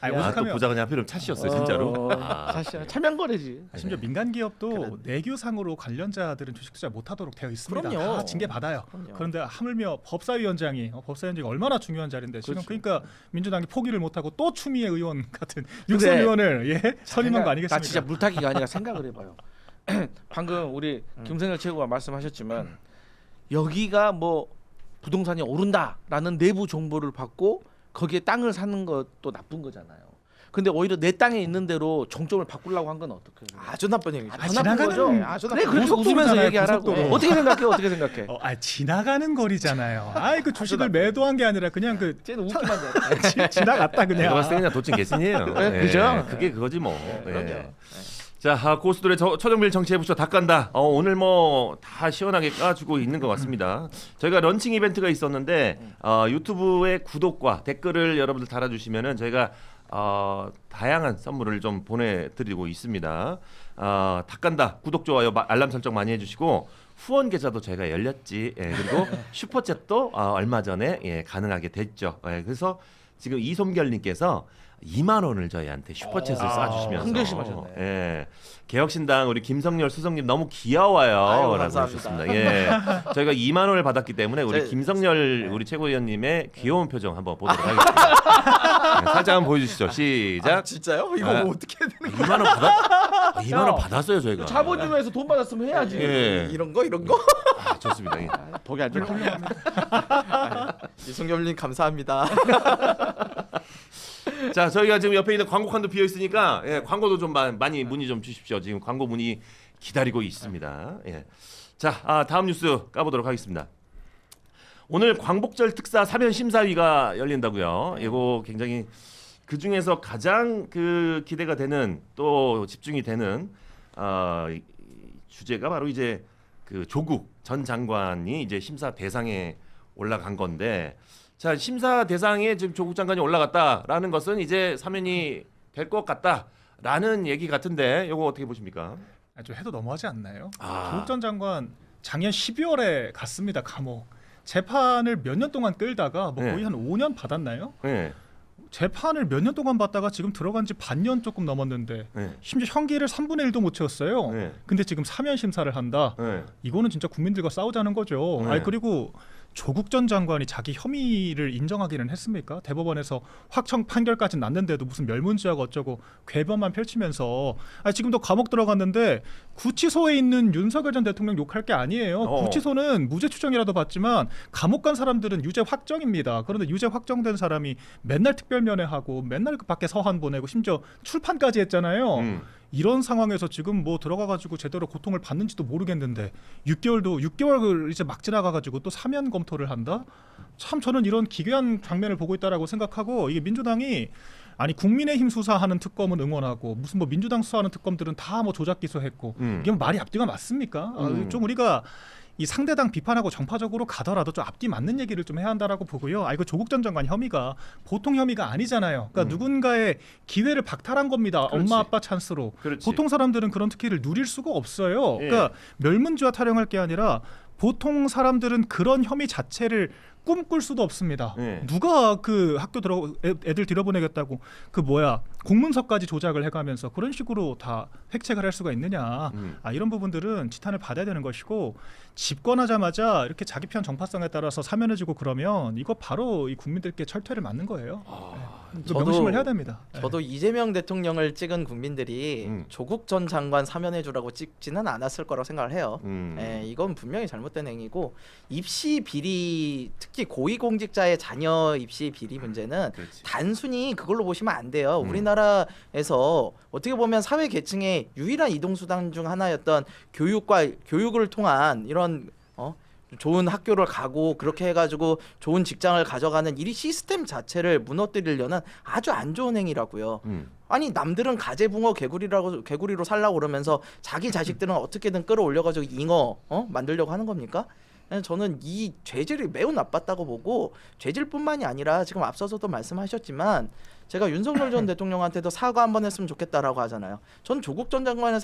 아니, 아, 또 오죽하면 보좌관이 하필이면 차시였어요 진짜로. 차시 차명거래지. 심지어 민간 기업도 내규상으로 관련자들은 주식 투자 못하도록 되어 있습니다. 그럼요. 다 징계 받아요. 그럼요. 그런데 하물며 법사위원장이 얼마나 중요한 자리인데 지금 그러니까 민주당이 포기를 못하고 또 추미애 의원 같은 육선 의원을 선임한 거 아니겠습니까? 나 진짜 물타기가 아니라 생각을 해봐요. 방금 우리 김성열 최고가 말씀하셨지만 여기가 뭐 부동산이 오른다라는 내부 정보를 받고 거기에 땅을 사는 것도 나쁜 거잖아요. 근데 오히려 내 땅에 있는 대로 종점을 바꾸려고 한 건 어떻게? 아주 나쁜 얘기죠. 더 나쁜 거죠. 아주 그래 나쁜 그렇게 웃으면서 고속도로잖아요, 얘기하라고. 고속도로. 어떻게 생각해? 어떻게 생각해? 지나가는 거리잖아요. 그 주식을 매도한 게 아니라 그냥 그 쟤는 웃기만 해. 지나갔다 내가 그냥. 봤을 때 그냥 도찐 개순이에요. 네, 그죠? 그게 그거지 뭐. 그럼요. 예. 자, 고수들의 초정밀 정치해보쇼 다 깐다. 오늘 뭐 다 시원하게 까주고 있는 것 같습니다. 저희가 런칭 이벤트가 있었는데 유튜브에 구독과 댓글을 여러분들 달아주시면은 저희가 다양한 선물을 좀 보내드리고 있습니다. 다 깐다. 구독, 좋아요, 알람 설정 많이 해주시고 후원 계좌도 저희가 열렸지. 그리고 슈퍼챗도 얼마 전에 가능하게 됐죠. 그래서 지금 이솜결님께서 2만 원을 저희한테 슈퍼챗을 쏴주시면서 큰 결심하셨네. 예, 개혁신당 우리 김성열 수석님 너무 귀여워요라고 아이고, 감사합니다. 하셨습니다. 예, 저희가 2만 원을 받았기 때문에 우리 제- 김성열 우리 최고위원님의 귀여운 표정 한번 보도록 하겠습니다. 네, 살짝 한번 보여주시죠. 시작. 진짜요? 이거 아. 뭐 어떻게 해야 되는 2만 원 받았? 2만 원 받았어요 저희가. 자본주의에서 돈 받았으면 해야지. 예. 이런 거? 아, 좋습니다. 예. 보기 안 좋고. 이승겸님 감사합니다. 자, 저희가 지금 옆에 있는 광고 칸도 비어 있으니까 예, 광고도 좀 많이 문의 좀 주십시오. 지금 광고 문의 기다리고 있습니다. 예. 자, 다음 뉴스 까보도록 하겠습니다. 오늘 광복절 특사 사면 심사위가 열린다고요. 이거 굉장히 그 중에서 가장 그 기대가 되는 또 집중이 되는 이 주제가 바로 이제 그 조국 전 장관이 이제 심사 대상에 올라간 건데. 자, 심사 대상에 지금 조국 장관이 올라갔다라는 것은 이제 사면이 될 것 같다라는 얘기 같은데 이거 어떻게 보십니까? 좀 해도 너무하지 않나요? 아. 조국 전 장관 작년 12월에 갔습니다. 감옥. 재판을 몇 년 동안 끌다가 뭐 네. 거의 한 5년 받았나요? 네, 재판을 몇 년 동안 받다가 지금 들어간 지 반년 조금 넘었는데 네, 심지어 형기를 3분의 1도 못 채웠어요. 네. 근데 지금 사면 심사를 한다. 네. 이거는 진짜 국민들과 싸우자는 거죠. 네. 아니 그리고 조국 전 장관이 자기 혐의를 인정하기는 했습니까? 대법원에서 확정 판결까지 났는데도 무슨 멸문지하고 어쩌고 궤변만 펼치면서 아니 지금도 감옥 들어갔는데 구치소에 있는 윤석열 전 대통령 욕할 게 아니에요. 구치소는 무죄 추정이라도 받지만 감옥 간 사람들은 유죄 확정입니다. 그런데 유죄 확정된 사람이 맨날 특별면회하고 맨날 그 밖에 서한 보내고 심지어 출판까지 했잖아요. 이런 상황에서 지금 뭐 들어가가지고 제대로 고통을 받는지도 모르겠는데 6개월 이제 막 지나가가지고 또 사면 검토를 한다? 참 저는 이런 기괴한 장면을 보고 있다라고 생각하고 이게 민주당이 아니 국민의힘 수사하는 특검은 응원하고 무슨 뭐 민주당 수사하는 특검들은 다 뭐 조작 기소했고 이게 뭐 말이 앞뒤가 맞습니까? 좀 우리가 이 상대당 비판하고 정파적으로 가더라도 좀 앞뒤 맞는 얘기를 좀 해야 한다라고 보고요. 이거 조국 전 장관 혐의가 보통 혐의가 아니잖아요. 그러니까 누군가의 기회를 박탈한 겁니다. 그렇지. 엄마 아빠 찬스로. 그렇지. 보통 사람들은 그런 특혜를 누릴 수가 없어요. 예. 그러니까 멸문지와 타령할 게 아니라 보통 사람들은 그런 혐의 자체를 꿈꿀 수도 없습니다. 예. 누가 그 학교 애들 들여보내겠다고 그 뭐야 공문서까지 조작을 해가면서 그런 식으로 다 획책을 할 수가 있느냐. 이런 부분들은 지탄을 받아야 되는 것이고 집권하자마자 이렇게 자기 편 정파성에 따라서 사면해주고 그러면 이거 바로 이 국민들께 철퇴를 맞는 거예요. 그 명심을 해야 됩니다. 저도 이재명 대통령을 찍은 국민들이 조국 전 장관 사면해주라고 찍지는 않았을 거라고 생각을 해요. 이건 분명히 잘못된 행위고 입시 비리 특히 고위공직자의 자녀 입시 비리 문제는 그렇지. 단순히 그걸로 보시면 안 돼요. 우리나라에서 어떻게 보면 사회 계층의 유일한 이동수단 중 하나였던 교육을 통한 이런 좋은 학교를 가고 그렇게 해가지고 좋은 직장을 가져가는 이 시스템 자체를 무너뜨리려는 아주 안 좋은 행위라고요. 아니 남들은 가재붕어 개구리로 살라고 그러면서 자기 자식들은 어떻게든 끌어올려가지고 잉어 만들려고 하는 겁니까? 저는 이 죄질이 매우 나빴다고 보고 죄질뿐만이 아니라 지금 앞서서도 말씀하셨지만 제가 윤석열 전 대통령한테도 사과 한번 했으면 좋겠다라고 하잖아요. 전 조국 전 장관의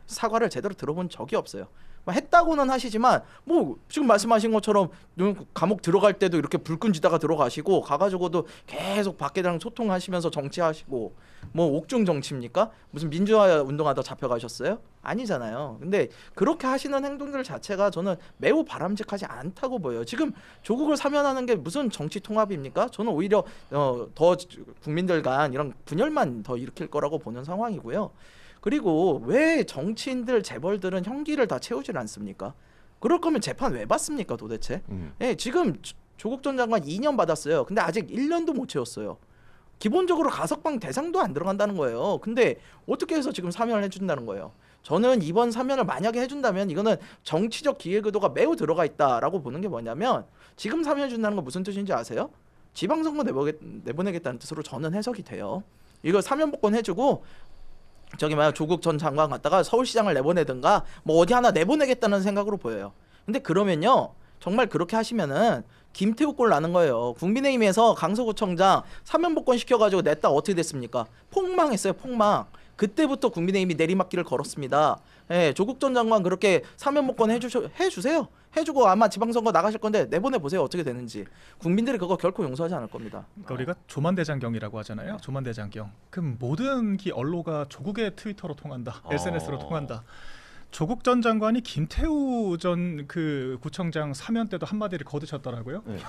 사과를 제대로 들어본 적이 없어요. 했다고는 하시지만 뭐 지금 말씀하신 것처럼 감옥 들어갈 때도 이렇게 불끈 지다가 들어가시고 가가지고도 계속 밖에랑 소통하시면서 정치하시고 뭐 옥중 정치입니까? 무슨 민주화 운동하다 잡혀가셨어요? 아니잖아요. 근데 그렇게 하시는 행동들 자체가 저는 매우 바람직하지 않다고 보여요. 지금 조국을 사면하는 게 무슨 정치 통합입니까? 저는 오히려 더 국민들 간 이런 분열만 더 일으킬 거라고 보는 상황이고요. 그리고 왜 정치인들 재벌들은 형기를 다 채우질 않습니까? 그럴 거면 재판 왜 받습니까 도대체? 예, 지금 조국 전 장관 2년 받았어요. 근데 아직 1년도 못 채웠어요. 기본적으로 가석방 대상도 안 들어간다는 거예요. 근데 어떻게 해서 지금 사면을 해준다는 거예요? 저는 이번 사면을 만약에 해준다면 이거는 정치적 기획 의도가 매우 들어가 있다라고 보는 게 뭐냐면 지금 사면해준다는 건 무슨 뜻인지 아세요? 지방선거 내보내겠다는 뜻으로 저는 해석이 돼요. 이거 사면복권 해주고 조국 전 장관 갔다가 서울시장을 내보내든가 뭐 어디 하나 내보내겠다는 생각으로 보여요. 근데 그러면요 정말 그렇게 하시면은 김태우 꼴 나는 거예요. 국민의힘에서 강서구청장 사면복권 시켜가지고 냈다 어떻게 됐습니까? 폭망했어요. 폭망. 그때부터 국민의힘이 내리막길을 걸었습니다. 예, 조국 전 장관 그렇게 사면목권 해주세요. 해주고 아마 지방선거 나가실 건데 내보내 보세요 어떻게 되는지. 국민들이 그거 결코 용서하지 않을 겁니다. 그러니까 우리가 조만대장경이라고 하잖아요. 조만대장경. 그럼 모든 언로가 조국의 트위터로 통한다. SNS로 통한다. 조국 전 장관이 김태우 전 그 구청장 사면 때도 한마디를 거두셨더라고요. 네.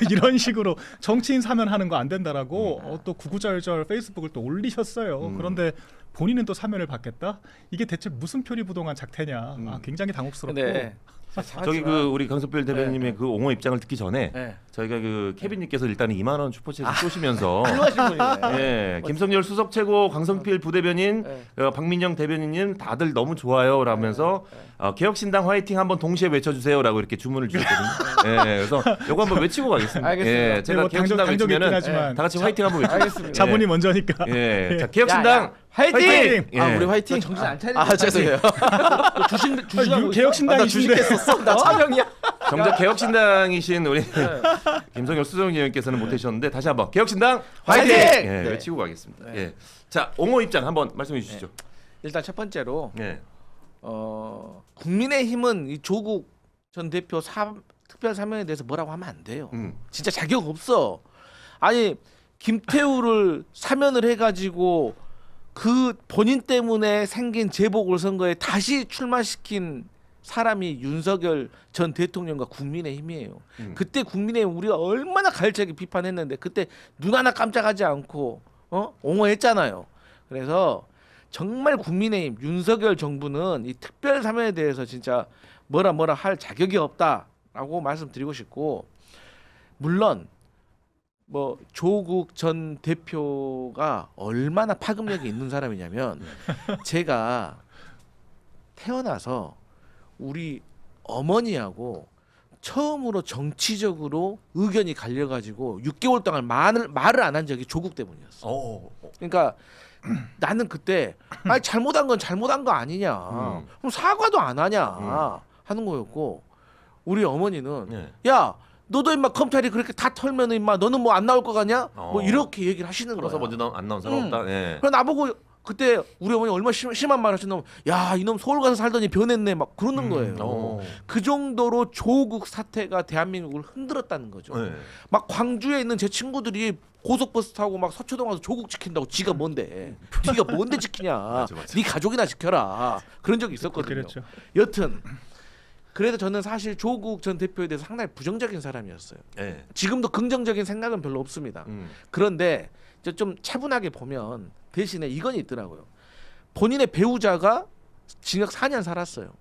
이런 식으로 정치인 사면하는 거 안 된다라고 또 구구절절 페이스북을 또 올리셨어요. 그런데 본인은 또 사면을 받겠다? 이게 대체 무슨 표리부동한 작태냐? 굉장히 당혹스럽고. 네. 저기 그 우리 강석필 대변인님의 그 옹호 입장을 듣기 전에 네. 저희가 그 케빈님께서 일단 2만 원 슈퍼챗을 쏘시면서 훌륭하신 분이네. 예, 김성열 수석 최고, 강성필 부대변인, 박민영 대변인님 다들 너무 좋아요라면서 개혁신당 화이팅 한번 동시에 외쳐주세요라고 이렇게 주문을 주셨거든요. 예, 그래서 요거 한번 외치고 가겠습니다. 알겠습니다. 예, 제가 뭐 개혁신당 당적이 있긴 외치면은 하지만 다 같이 화이팅 한번 외치겠습니다. 알겠습니다. 자본이 먼저니까. 예, 자 개혁신당 화이팅! 예. 아 우리 화이팅. 정신 안 차리고. 아 죄송해요. 주식하고 개혁신당이신데. 주식했었어. 나 차명이야. 정작 개혁신당이신 우리 김성열 수석위원께서는 못하셨는데 다시 한번 개혁신당 화이팅! 화이팅! 예, 네. 외치고 가겠습니다. 예, 자 옹호 입장 한번 말씀해 주시죠. 일단 첫 번째로 예. 국민의힘은 이 조국 전 대표 특별 사면에 대해서 뭐라고 하면 안 돼요. 진짜 자격 없어. 아니 김태우를 사면을 해가지고 그 본인 때문에 생긴 재보궐 선거에 다시 출마시킨 사람이 윤석열 전 대통령과 국민의힘이에요. 그때 국민의힘 우리가 얼마나 가열차게 비판했는데 그때 눈 하나 깜짝하지 않고 옹호했잖아요. 그래서 정말 국민의힘 윤석열 정부는 이 특별 사면에 대해서 진짜 뭐라 할 자격이 없다라고 말씀드리고 싶고, 물론 뭐 조국 전 대표가 얼마나 파급력이 있는 사람이냐면 제가 태어나서 우리 어머니하고 처음으로 정치적으로 의견이 갈려가지고 6개월 동안 말을 안 한 적이 조국 때문이었어. 그러니까 나는 그때 아니 잘못한 건 잘못한 거 아니냐, 그럼 사과도 안 하냐 하는 거였고, 우리 어머니는 예. 야 너도 임마 검찰이 그렇게 다 털면은 임마 너는 뭐 안 나올 거 같냐? 뭐 이렇게 얘기를 하시는 거야. 그래서 먼저 안 나온 사람 없다. 예. 그래 나보고 그때 우리 어머니 얼마나 심한 말 하셨냐면 야 이놈 서울 가서 살더니 변했네 막 그러는 거예요. 그 정도로 조국 사태가 대한민국을 흔들었다는 거죠. 예. 막 광주에 있는 제 친구들이 고속버스 타고 막 서초동 와서 조국 지킨다고 지가 뭔데? 네가 뭔데 지키냐? 맞아. 네 가족이나 지켜라. 그런 적이 있었거든요. 그렇죠. 여튼 그래서 저는 사실 조국 전 대표에 대해서 상당히 부정적인 사람이었어요. 예. 지금도 긍정적인 생각은 별로 없습니다. 그런데 이제 좀 차분하게 보면 대신에 이건 있더라고요. 본인의 배우자가 징역 4년 살았어요.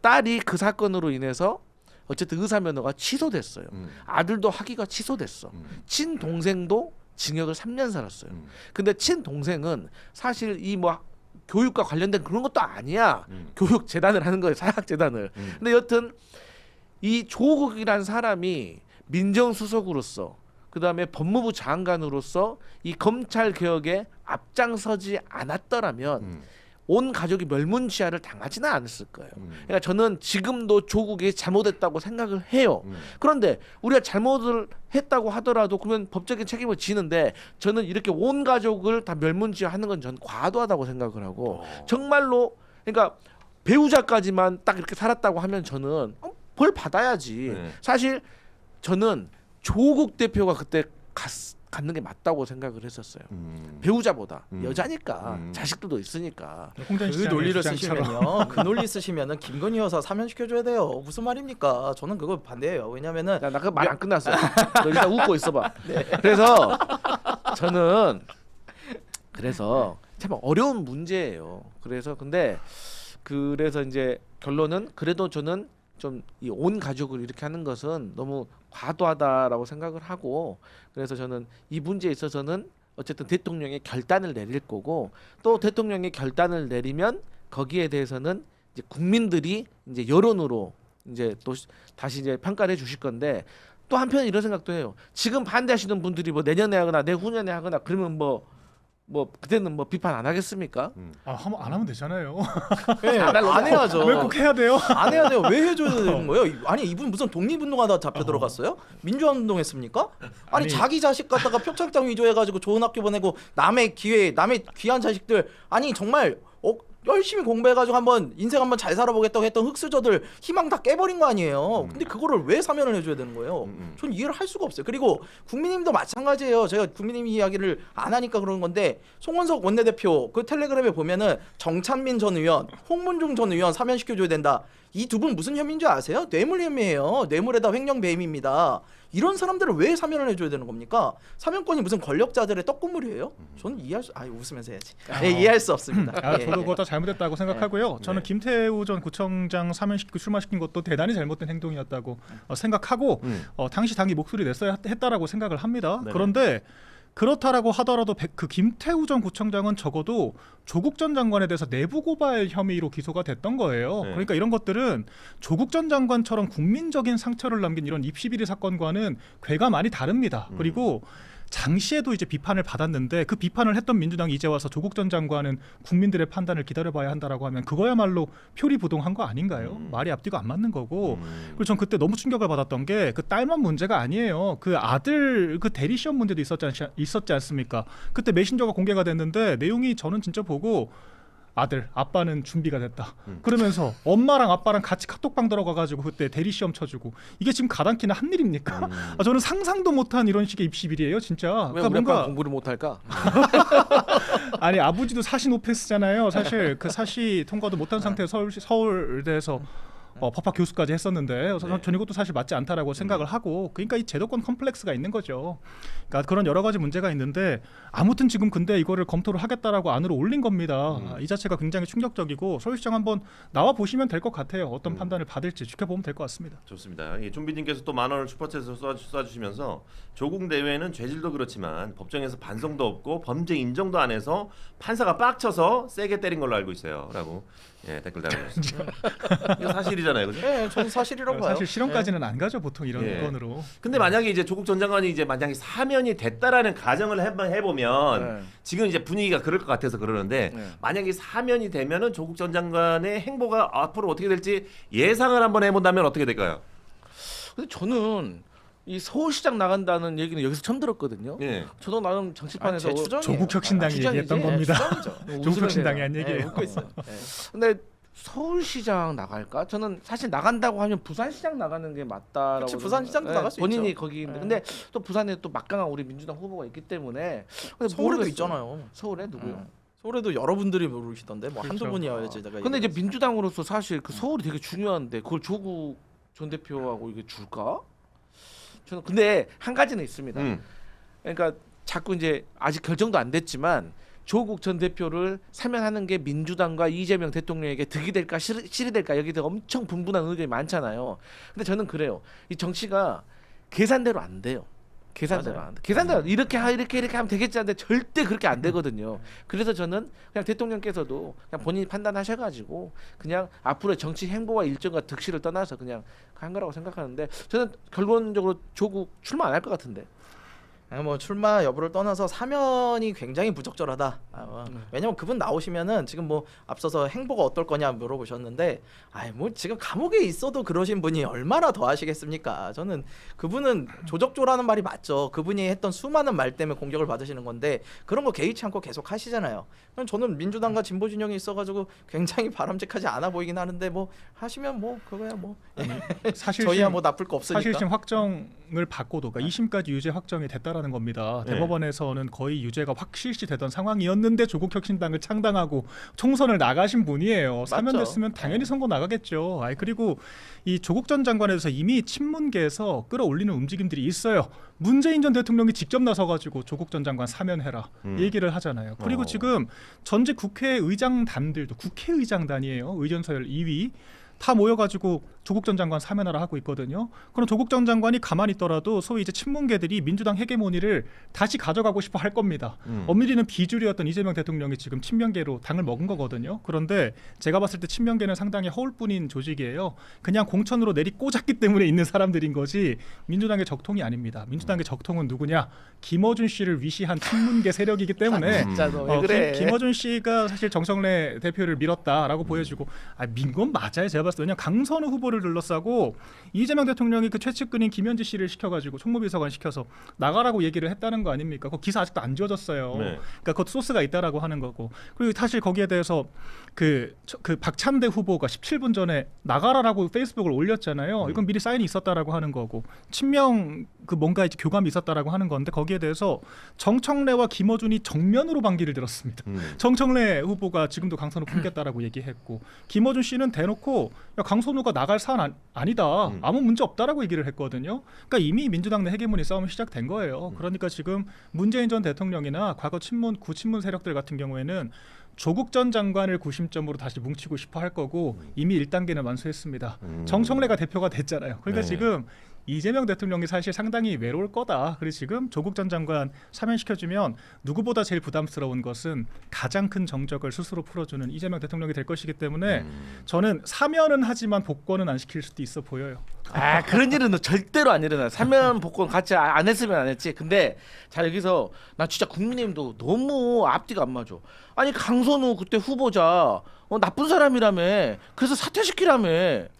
딸이 그 사건으로 인해서 어쨌든 의사면허가 취소됐어요. 아들도 학위가 취소됐어. 친동생도 징역을 3년 살았어요. 근데 친동생은 사실 이 뭐 교육과 관련된 그런 것도 아니야. 교육 재단을 하는 거예요. 사학재단을. 근데 여튼 이 조국이란 사람이 민정수석으로서 그다음에 법무부 장관으로서 이 검찰 개혁에 앞장서지 않았더라면 온 가족이 멸문지화를 당하지는 않았을 거예요. 그러니까 저는 지금도 조국이 잘못했다고 생각을 해요. 그런데 우리가 잘못을 했다고 하더라도 그러면 법적인 책임을 지는데, 저는 이렇게 온 가족을 다 멸문지화하는 건 전 과도하다고 생각을 하고, 정말로 그러니까 배우자까지만 딱 이렇게 살았다고 하면 저는 벌 받아야지. 사실 저는 조국 대표가 그때 갖는 게 맞다고 생각을 했었어요. 배우자보다 여자니까 자식들도 있으니까. 홍전 그 시장의 논리를 주장처럼. 쓰시면요. 그 논리 쓰시면은 김건희 여사 사면시켜줘야 돼요. 무슨 말입니까? 저는 그거 반대예요. 왜냐면은 나 그 말 안 끝났어. 너 일단 웃고 있어봐. 그래서 저는 참 어려운 문제예요. 그래서 이제 결론은 그래도 저는 좀 이 온 가족을 이렇게 하는 것은 너무 과도하다라고 생각을 하고, 그래서 저는 이 문제에 있어서는 어쨌든 대통령의 결단을 내릴 거고, 또 대통령의 결단을 내리면 거기에 대해서는 이제 국민들이 이제 여론으로 이제 또 다시 이제 평가를 해주실 건데, 또 한편 이런 생각도 해요. 지금 반대하시는 분들이 뭐 내년에 하거나 내후년에 하거나 그러면 뭐 뭐 그때는 뭐 비판 안 하겠습니까? 안 하면 되잖아요. 네, 안 해야죠. 왜 꼭 해야 돼요? 안 해야 돼요. 왜 해줘야 되는 거예요? 아니 이분 무슨 독립운동하다 잡혀 들어갔어요? 민주화운동했습니까? 아니 자기 자식 갖다가 표창장 위조해가지고 좋은 학교 보내고 남의 귀한 자식들 아니 정말 열심히 공부해가지고 한번 인생 한번 잘 살아보겠다고 했던 흑수저들 희망 다 깨버린 거 아니에요. 근데 그거를 왜 사면을 해줘야 되는 거예요? 전 이해를 할 수가 없어요. 그리고 국민의힘도 마찬가지예요. 제가 국민의힘 이야기를 안 하니까 그런 건데 송원석 원내대표 그 텔레그램에 보면은 정찬민 전 의원, 홍문종 전 의원 사면시켜줘야 된다. 이 두 분 무슨 혐의인 줄 아세요? 뇌물 혐의예요. 뇌물에다 횡령 배임입니다. 이런 사람들을 왜 사면을 해줘야 되는 겁니까? 사면권이 무슨 권력자들의 떡고물이에요? 저는 이해할 수 웃으면서 해야지. 이해할 수 없습니다. 저도 그거 다 잘못했다고 생각하고요. 저는 김태우 전 구청장 사면시키고 출마시킨 것도 대단히 잘못된 행동이었다고 생각하고 당시 당이 목소리 냈어야 했다라고 생각을 합니다. 네네. 그런데 그렇다라고 하더라도 그 김태우 전 구청장은 적어도 조국 전 장관에 대해서 내부 고발 혐의로 기소가 됐던 거예요. 네. 그러니까 이런 것들은 조국 전 장관처럼 국민적인 상처를 남긴 이런 입시비리 사건과는 궤가 많이 다릅니다. 그리고 당시에도 이제 비판을 받았는데 그 비판을 했던 민주당이 이제 와서 조국 전 장관은 국민들의 판단을 기다려봐야 한다라고 하면 그거야말로 표리부동한 거 아닌가요? 말이 앞뒤가 안 맞는 거고. 그리고 전 그때 너무 충격을 받았던 게 그 딸만 문제가 아니에요. 그 아들 그 대리 시험 문제도 있었지 않습니까? 그때 메신저가 공개가 됐는데 내용이 저는 진짜 보고 아빠는 준비가 됐다. 그러면서 엄마랑 아빠랑 같이 카톡방 들어가가지고 그때 대리 시험 쳐주고 이게 지금 가당키나 한 일입니까? 저는 상상도 못한 이런 식의 입시비리예요, 진짜. 왜 우리 아빠 공부를 못할까? 아니 아버지도 사시 노패스잖아요. 사실 그 사시 통과도 못한 상태에서 서울대에서 법학 교수까지 했었는데 전 이것도 사실 맞지 않다라고 생각을 하고 그러니까 이 제도권 컴플렉스가 있는 거죠. 그러니까 그런 여러 가지 문제가 있는데 아무튼 지금 근데 이거를 검토를 하겠다라고 안으로 올린 겁니다. 이 자체가 굉장히 충격적이고 서울시장 한번 나와 보시면 될 것 같아요. 어떤 판단을 받을지 지켜보면 될 것 같습니다. 좋습니다. 좀비님께서 또 10,000원을 슈퍼챗에서 쏴주시면서 조국 내외는 죄질도 그렇지만 법정에서 반성도 없고 범죄 인정도 안 해서 판사가 빡쳐서 세게 때린 걸로 알고 있어요.라고 댓글 달아주셨습니다. 이거 사실이잖아요, 그죠? 네, 저는 사실이라고 봐요. 사실 실형까지는 안 가죠 보통 이런 건으로. 근데 만약에 이제 조국 전 장관이 이제 만약에 사면이 됐다라는 가정을 해보면 지금 이제 분위기가 그럴 것 같아서 그러는데 만약에 사면이 되면은 조국 전 장관의 행보가 앞으로 어떻게 될지 예상을 한번 해본다면 어떻게 될까요? 근데 저는 이 서울시장 나간다는 얘기는 여기서 처음 들었거든요. 예. 저도 나름 정치판에서 제 추정이에요. 조국 혁신당이 추정이지? 얘기했던 겁니다. 추정이죠. 조국 혁신당이 한 얘기예요. 웃고 있어요. 근데 서울시장 나갈까? 저는 사실 나간다고 하면 부산시장 나가는 게 맞다라고. 그치, 부산시장도 나갈 수 본인이 있죠. 거기 있는데 근데 또 부산에 또 막강한 우리 민주당 후보가 있기 때문에 근데 서울에도 모르겠어. 있잖아요. 서울에 누구요? 서울에도 여러분들이 모르시던데 뭐 한두 그렇죠. 분이어야지 내가. 근데 이제 민주당으로서 사실 그 서울이 되게 중요한데 그걸 조국 전 대표하고 이게 줄까? 저는 근데 한 가지는 있습니다. 그러니까 자꾸 이제 아직 결정도 안 됐지만 조국 전 대표를 사면하는 게 민주당과 이재명 대통령에게 득이 될까 실이 될까 여기에 대해 엄청 분분한 의견이 많잖아요. 근데 저는 그래요. 이 정치가 계산대로 안 돼요. 계산대로 안 돼. 계산대로 이렇게 하면 되겠지 하는데 절대 그렇게 안 되거든요. 그래서 저는 그냥 대통령께서도 그냥 본인이 판단하셔가지고 그냥 앞으로의 정치 행보와 일정과 득실을 떠나서 그냥 한 거라고 생각하는데 저는 결론적으로 조국 출마 안 할 것 같은데. 뭐 출마 여부를 떠나서 사면이 굉장히 부적절하다. 왜냐면 그분 나오시면은 지금 뭐 앞서서 행보가 어떨 거냐 물어보셨는데, 뭐 지금 감옥에 있어도 그러신 분이 얼마나 더 하시겠습니까? 저는 그분은 조적조라는 말이 맞죠. 그분이 했던 수많은 말 때문에 공격을 받으시는 건데 그런 거 개의치 않고 계속 하시잖아요. 저는 민주당과 진보 진영이 있어가지고 굉장히 바람직하지 않아 보이긴 하는데 뭐 하시면 뭐 그거야 뭐 사실 저희야 뭐 나쁠 거 없으니까. 사실심 확정을 받고도 그러니까 2심까지 유죄 확정이 됐다라는 겁니다. 네. 대법원에서는 거의 유죄가 확실시되던 상황이었는데 조국 혁신당을 창당하고 총선을 나가신 분이에요. 사면됐으면 당연히 선거 나가겠죠. 그리고 이 조국 전 장관에 대해서 이미 친문계에서 끌어올리는 움직임들이 있어요. 문재인 전 대통령이 직접 나서가지고 조국 전 장관 사면해라 얘기를 하잖아요. 그리고 지금 전직 국회의장단들도 국회의장단이에요. 의전서열 2위 다 모여가지고 조국 전 장관 사면하라 하고 있거든요. 그럼 조국 전 장관이 가만히 있더라도 소위 이제 친문계들이 민주당 헤게모니를 다시 가져가고 싶어 할 겁니다. 엄밀히는 비주류였던 이재명 대통령이 지금 친명계로 당을 먹은 거거든요. 그런데 제가 봤을 때 친명계는 상당히 허울뿐인 조직이에요. 그냥 공천으로 내리 꽂았기 때문에 있는 사람들인 거지 민주당의 적통이 아닙니다. 민주당의 적통은 누구냐? 김어준 씨를 위시한 친문계 세력이기 때문에 진짜 너왜 그래? 김어준 씨가 사실 정청래 대표를 밀었다라고 보여주고 민 건 맞아요. 제가 봤을 때 왜냐면 강선우 후보를 둘러싸고 이재명 대통령이 그 최측근인 김현지 씨를 시켜가지고 총무비서관 시켜서 나가라고 얘기를 했다는 거 아닙니까? 그 기사 아직도 안 지워졌어요. 네. 그러니까 그 소스가 있다라고 하는 거고 그리고 사실 거기에 대해서 그 박찬대 후보가 17분 전에 나가라라고 페이스북을 올렸잖아요. 이건 미리 사인이 있었다라고 하는 거고 친명 그 뭔가 이제 교감이 있었다라고 하는 건데 거기에 대해서 정청래와 김어준이 정면으로 반기를 들었습니다. 정청래 후보가 지금도 강선우 품겠다라고 얘기했고 김어준 씨는 대놓고 야, 강선우가 나갈 사안 아니다. 아무 문제 없다라고 얘기를 했거든요. 그러니까 이미 민주당 내 헤게모니 싸움이 시작된 거예요. 그러니까 지금 문재인 전 대통령이나 과거 구친문 세력들 같은 경우에는 조국 전 장관을 구심점으로 다시 뭉치고 싶어 할 거고 이미 1단계는 완수했습니다. 정청래가 대표가 됐잖아요. 그러니까 네. 지금 이재명 대통령이 사실 상당히 외로울 거다. 그래서 지금 조국 전 장관 사면시켜주면 누구보다 제일 부담스러운 것은 가장 큰 정적을 스스로 풀어주는 이재명 대통령이 될 것이기 때문에 저는 사면은 하지만 복권은 안 시킬 수도 있어 보여요. 아 그런 일은 절대로 안 일어나. 사면 복권 같이 안 했으면 안 했지. 근데 자 여기서 나 진짜 국민의힘도 너무 앞뒤가 안 맞아. 아니 강선우 그때 후보자 나쁜 사람이라며. 그래서 사퇴시키라며.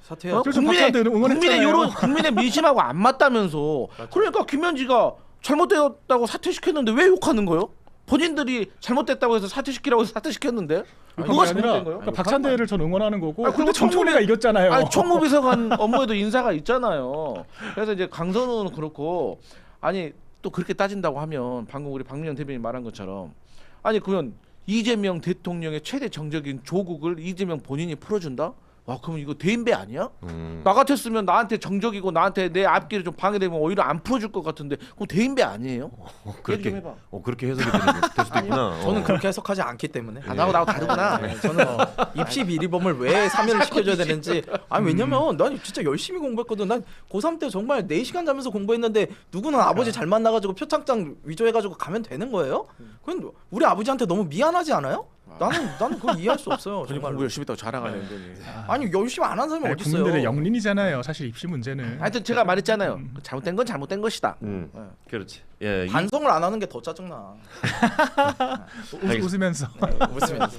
사퇴요. 그래서 박찬대는 응원했잖아요. 국민의 민심하고 안 맞다면서. 그러니까 김현지가 잘못되었다고 사퇴시켰는데 왜 욕하는 거요? 본인들이 잘못됐다고 해서 사퇴시키라고 해서 사퇴시켰는데 누가 잘못된 거요? 그러니까 박찬대를 전 응원하는 거고. 아니, 근데 그리고 정청래가 이겼잖아요. 아니 총무비서관 업무에도 인사가 있잖아요. 그래서 이제 강선우는 그렇고 아니 또 그렇게 따진다고 하면 방금 우리 박민영 대변인 말한 것처럼 아니 그러면 이재명 대통령의 최대 정적인 조국을 이재명 본인이 풀어준다? 와 그럼 이거 대인배 아니야? 나 같았으면 나한테 정적이고 나한테 내 앞길을 좀 방해되면 오히려 안 풀어줄 것 같은데 그럼 대인배 아니에요? 얘기 좀 해봐. 그렇게 해석이 될 수도 있구나. 저는 그렇게 해석하지 않기 때문에. 아, 나하고 다르구나. 네, 저는 입시 비리범을 왜 사면을 시켜줘야 되는지. 아니 왜냐면 난 진짜 열심히 공부했거든. 난 고3 때 정말 4시간 자면서 공부했는데 누구는 아버지 잘 만나가지고 표창장 위조해가지고 가면 되는 거예요? 그건 우리 아버지한테 너무 미안하지 않아요? 나는 그걸 이해할 수 없어요. 본인 정말. 공부 열심히 했다고 자랑하는 데 아니 열심히 안 한 사람이 아니, 어디 있어요? 국민들의 영린이잖아요. 사실 입시 문제는. 하여튼 제가 말했잖아요. 잘못된 건 잘못된 것이다. 그렇지. 예, 반성을 안 하는 게 더 짜증나. 웃으면서. 웃으면서.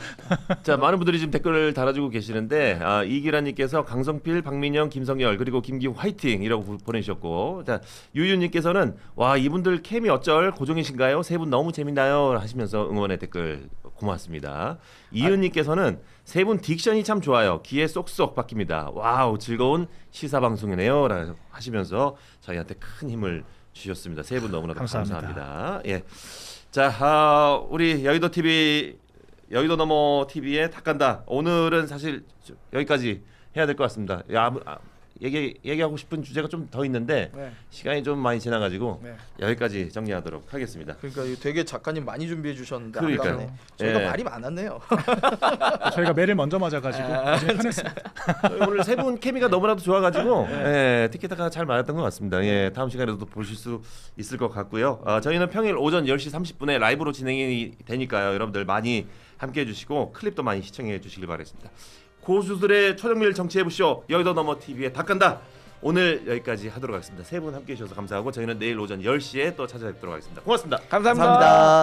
자 많은 분들이 지금 댓글을 달아주고 계시는데 이기란님께서 강성필, 박민영, 김성열 그리고 김기호 화이팅이라고 보내주셨고 자 유윤님께서는 와 이분들 캠이 어쩔 고정이신가요? 세 분 너무 재밌나요? 하시면서 응원의 댓글 고맙습니다. 이은님께서는 세 분 딕션이 참 좋아요. 귀에 쏙쏙 박힙니다. 와우 즐거운 시사 방송이네요. 라고 하시면서 저희한테 큰 힘을 주셨습니다. 세 분 너무나도 감사합니다. 예. 자, 우리 여의도 TV 여의도 너머 TV의 닭간다. 오늘은 사실 여기까지 해야 될 것 같습니다. 얘기하고 싶은 주제가 좀 더 있는데 네. 시간이 좀 많이 지나가지고 네. 여기까지 정리하도록 하겠습니다. 그러니까 이거 되게 작가님 많이 준비해 주셨는데 그러니까요. 아깝네. 저희가 예. 말이 많았네요. 저희가 매를 먼저 맞아가지고 나중에 편했습니다. 오늘 세 분 케미가 너무나도 좋아가지고 예, 티켓타가 잘 맞았던 것 같습니다. 예, 다음 시간에도 보실 수 있을 것 같고요. 저희는 평일 오전 10시 30분에 라이브로 진행이 되니까요. 여러분들 많이 함께해 주시고 클립도 많이 시청해 주시길 바라겠습니다. 고수들의 초정밀 정치해보쇼 여의도 너머 TV의 닭간다. 오늘 여기까지 하도록 하겠습니다. 세 분 함께해 주셔서 감사하고 저희는 내일 오전 10시에 또 찾아뵙도록 하겠습니다. 고맙습니다. 감사합니다. 감사합니다.